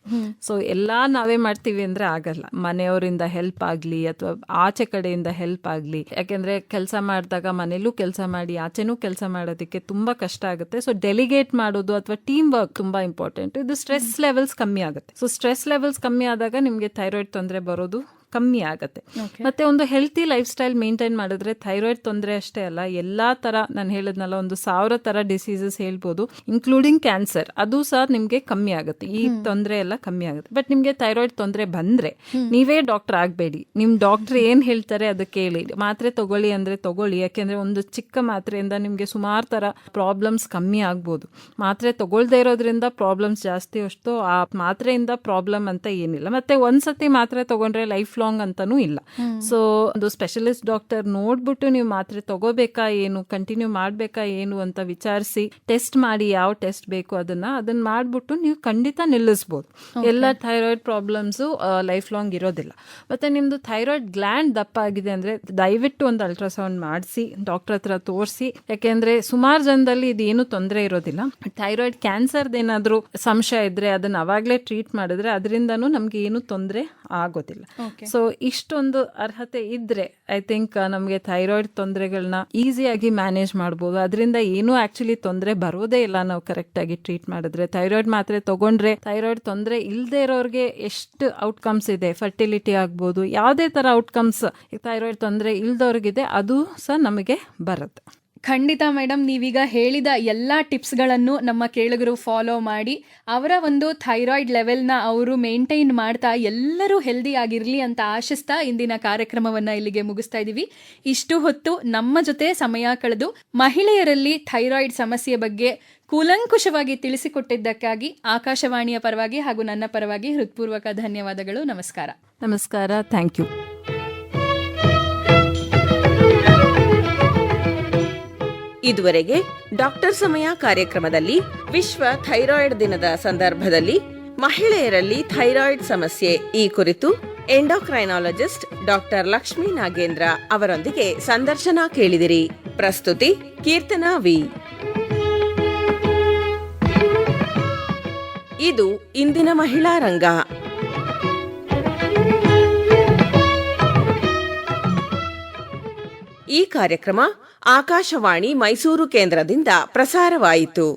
ಸೊ ಎಲ್ಲಾ ನಾವೇ ಮಾಡ್ತೀವಿ ಅಂದ್ರೆ ಆಗಲ್ಲ. ಮನೆಯವರಿಂದ ಹೆಲ್ಪ್ ಆಗ್ಲಿ ಅಥವಾ ಆಚೆ ಕಡೆಯಿಂದ ಹೆಲ್ಪ್ ಆಗ್ಲಿ, ಯಾಕೆಂದ್ರೆ ಕೆಲಸ ಮಾಡಿದಾಗ ಮನೇಲೂ ಕೆಲಸ ಮಾಡಿ ಆಚೆನೂ ಕೆಲಸ ಮಾಡೋದಕ್ಕೆ ತುಂಬಾ ಕಷ್ಟ ಆಗುತ್ತೆ. ಸೊ ಡೆಲಿಗೇಟ್ ಮಾಡೋದು ಅಥವಾ ಟೀಮ್ ವರ್ಕ್ ತುಂಬಾ ಇಂಪಾರ್ಟೆಂಟ್. ಇದು ಸ್ಟ್ರೆಸ್ ಲೆವೆಲ್ಸ್ ಕಮ್ಮಿ ಆಗುತ್ತೆ. ಸೊ ಸ್ಟ್ರೆಸ್ ಲೆವೆಲ್ಸ್ ಕಮ್ಮಿ ಆದಾಗ ನಿಮ್ಗೆ ಥೈರಾಯ್ಡ್ ತೊಂದರೆ ಬರೋದು ಕಮ್ಮಿ ಆಗತ್ತೆ. ಮತ್ತೆ ಒಂದು ಹೆಲ್ತಿ ಲೈಫ್ ಸ್ಟೈಲ್ ಮೇಂಟೈನ್ ಮಾಡಿದ್ರೆ ಥೈರಾಯ್ಡ್ ತೊಂದರೆ ಅಷ್ಟೇ ಅಲ್ಲ, ಎಲ್ಲಾ ತರ ನಾನು ಹೇಳಿದ್ನಲ್ಲ, ಒಂದು 1000 ತರ ಡಿಸೀಸಸ್ ಹೇಳ್ಬೋದು, ಇನ್ಕ್ಲೂಡಿಂಗ್ ಕ್ಯಾನ್ಸರ್, ಅದು ಸಹ ನಿಮ್ಗೆ ಕಮ್ಮಿ ಆಗುತ್ತೆ. ಈ ತೊಂದರೆ ಎಲ್ಲ ಕಮ್ಮಿ ಆಗುತ್ತೆ. ಬಟ್ ನಿಮ್ಗೆ ಥೈರಾಯ್ಡ್ ತೊಂದರೆ ಬಂದ್ರೆ ನೀವೇ ಡಾಕ್ಟರ್ ಆಗ್ಬೇಡಿ. ನಿಮ್ ಡಾಕ್ಟರ್ ಏನ್ ಹೇಳ್ತಾರೆ ಅದಕ್ಕೆ ಕೇಳಿ. ಮಾತ್ರೆ ತಗೊಳ್ಳಿ ಅಂದ್ರೆ ತಗೊಳ್ಳಿ, ಯಾಕೆಂದ್ರೆ ಒಂದು ಚಿಕ್ಕ ಮಾತ್ರೆಯಿಂದ ನಿಮ್ಗೆ ಸುಮಾರು ತರ ಪ್ರಾಬ್ಲಮ್ಸ್ ಕಮ್ಮಿ ಆಗ್ಬೋದು. ಮಾತ್ರೆ ತಗೊಳ್ದೇ ಇರೋದ್ರಿಂದ ಪ್ರಾಬ್ಲಮ್ಸ್ ಜಾಸ್ತಿ, ಅಷ್ಟು ಆ ಮಾತ್ರೆಯಿಂದ ಪ್ರಾಬ್ಲಮ್ ಅಂತ ಏನಿಲ್ಲ. ಮತ್ತೆ ಒಂದ್ಸತಿ ಮಾತ್ರೆ ತಗೊಂಡ್ರೆ ಲೈಫ್ ಲಾಂಗ್ ಅಂತಾನೂ ಇಲ್ಲ. ಸೊ ಒಂದು ಸ್ಪೆಷಲಿಸ್ಟ್ ಡಾಕ್ಟರ್ ನೋಡ್ಬಿಟ್ಟು ನೀವು ಮಾತ್ರೆ ತಗೋಬೇಕಾ ಏನು, ಕಂಟಿನ್ಯೂ ಮಾಡ್ಬೇಕಾ ಏನು ಅಂತ ವಿಚಾರಿಸಿ ಟೆಸ್ಟ್ ಮಾಡಿ, ಯಾವ ಟೆಸ್ಟ್ ಬೇಕು ಅದನ್ನ ಮಾಡ್ಬಿಟ್ಟು ನೀವು ಖಂಡಿತ ನಿಲ್ಲಿಸಬಹುದು. ಎಲ್ಲ ಥೈರಾಯ್ಡ್ ಪ್ರಾಬ್ಲಮ್ಸ್ ಲೈಫ್ ಲಾಂಗ್ ಇರೋದಿಲ್ಲ. ಮತ್ತೆ ನಿಮ್ದು ಥೈರಾಯ್ಡ್ ಗ್ಲ್ಯಾಂಡ್ ದಪ್ಪ ಆಗಿದೆ ಅಂದ್ರೆ ದಯವಿಟ್ಟು ಒಂದು ಅಲ್ಟ್ರಾಸೌಂಡ್ ಮಾಡಿಸಿ ಡಾಕ್ಟರ್ ಹತ್ರ ತೋರಿಸಿ. ಯಾಕೆಂದ್ರೆ ಸುಮಾರು ಜನದಲ್ಲಿ ಇದೇನು ತೊಂದರೆ ಇರೋದಿಲ್ಲ. ಥೈರಾಯ್ಡ್ ಕ್ಯಾನ್ಸರ್ದ ಏನಾದ್ರೂ ಸಂಶಯ ಇದ್ರೆ ಅದನ್ನ ಅವಾಗ್ಲೇ ಟ್ರೀಟ್ ಮಾಡಿದ್ರೆ ಅದರಿಂದನೂ ನಮ್ಗೆ ಏನು ತೊಂದರೆ ಆಗೋದಿಲ್ಲ. ಸೊ ಇಷ್ಟೊಂದು ಅರ್ಹತೆ ಇದ್ರೆ ಐ ಥಿಂಕ್ ನಮಗೆ ಥೈರಾಯ್ಡ್ ತೊಂದರೆಗಳನ್ನ ಈಸಿಯಾಗಿ ಮ್ಯಾನೇಜ್ ಮಾಡ್ಬೋದು. ಅದರಿಂದ ಏನೂ ಆಕ್ಚುಲಿ ತೊಂದರೆ ಬರೋದೇ ಇಲ್ಲ ನಾವು ಕರೆಕ್ಟ್ ಆಗಿ ಟ್ರೀಟ್ ಮಾಡಿದ್ರೆ. ಥೈರಾಯ್ಡ್ ಮಾತ್ರೆ ತಗೊಂಡ್ರೆ ಥೈರಾಯ್ಡ್ ತೊಂದರೆ ಇಲ್ಲದೆ ಇರೋರಿಗೆ ಎಷ್ಟು ಔಟ್ಕಮ್ಸ್ ಇದೆ, ಫರ್ಟಿಲಿಟಿ ಆಗ್ಬೋದು, ಯಾವುದೇ ತರ ಔಟ್ಕಮ್ಸ್ ಥೈರಾಯ್ಡ್ ತೊಂದರೆ ಇಲ್ದವ್ರಿಗಿದೆ ಅದು ಸಹ ನಮಗೆ ಬರುತ್ತೆ. ಖಂಡಿತ ಮೇಡಮ್, ನೀವೀಗ ಹೇಳಿದ ಎಲ್ಲ ಟಿಪ್ಸ್ಗಳನ್ನು ನಮ್ಮ ಕೇಳುಗರು ಫಾಲೋ ಮಾಡಿ ಅವರ ಒಂದು ಥೈರಾಯ್ಡ್ ಲೆವೆಲ್ನ ಅವರು ಮೇಂಟೈನ್ ಮಾಡ್ತಾ ಎಲ್ಲರೂ ಹೆಲ್ದಿ ಆಗಿರಲಿ ಅಂತ ಆಶಿಸ್ತಾ ಇಂದಿನ ಕಾರ್ಯಕ್ರಮವನ್ನು ಇಲ್ಲಿಗೆ ಮುಗಿಸ್ತಾ ಇದ್ದೀವಿ. ಇಷ್ಟು ಹೊತ್ತು ನಮ್ಮ ಜೊತೆ ಸಮಯ ಕಳೆದು ಮಹಿಳೆಯರಲ್ಲಿ ಥೈರಾಯ್ಡ್ ಸಮಸ್ಯೆ ಬಗ್ಗೆ ಕೂಲಂಕುಷವಾಗಿ ತಿಳಿಸಿಕೊಟ್ಟಿದ್ದಕ್ಕಾಗಿ ಆಕಾಶವಾಣಿಯ ಪರವಾಗಿ ಹಾಗೂ ನನ್ನ ಪರವಾಗಿ ಹೃತ್ಪೂರ್ವಕ ಧನ್ಯವಾದಗಳು. ನಮಸ್ಕಾರ. ನಮಸ್ಕಾರ, ಥ್ಯಾಂಕ್ ಯು. ಇದುವರೆಗೆ ಡಾಕ್ಟರ್ ಸಮಯ ಕಾರ್ಯಕ್ರಮದಲ್ಲಿ ವಿಶ್ವ ಥೈರಾಯ್ಡ್ ದಿನದ ಸಂದರ್ಭದಲ್ಲಿ ಮಹಿಳೆಯರಲ್ಲಿ ಥೈರಾಯ್ಡ್ ಸಮಸ್ಯೆ ಈ ಕುರಿತು ಎಂಡೋಕ್ರೈನಾಲಜಿಸ್ಟ್ ಡಾಕ್ಟರ್ ಲಕ್ಷ್ಮೀ ನಾಗೇಂದ್ರ ಅವರೊಂದಿಗೆ ಸಂದರ್ಶನ ಕೇಳಿದಿರಿ. ಪ್ರಸ್ತುತಿ ಕೀರ್ತನಾ ವಿ. ಇದು ಇಂದಿನ ಮಹಿಳಾ ರಂಗ. ಈ ಕಾರ್ಯಕ್ರಮ ಆಕಾಶವಾಣಿ ಮೈಸೂರು ಕೇಂದ್ರದಿಂದ ಪ್ರಸಾರವಾಯಿತು.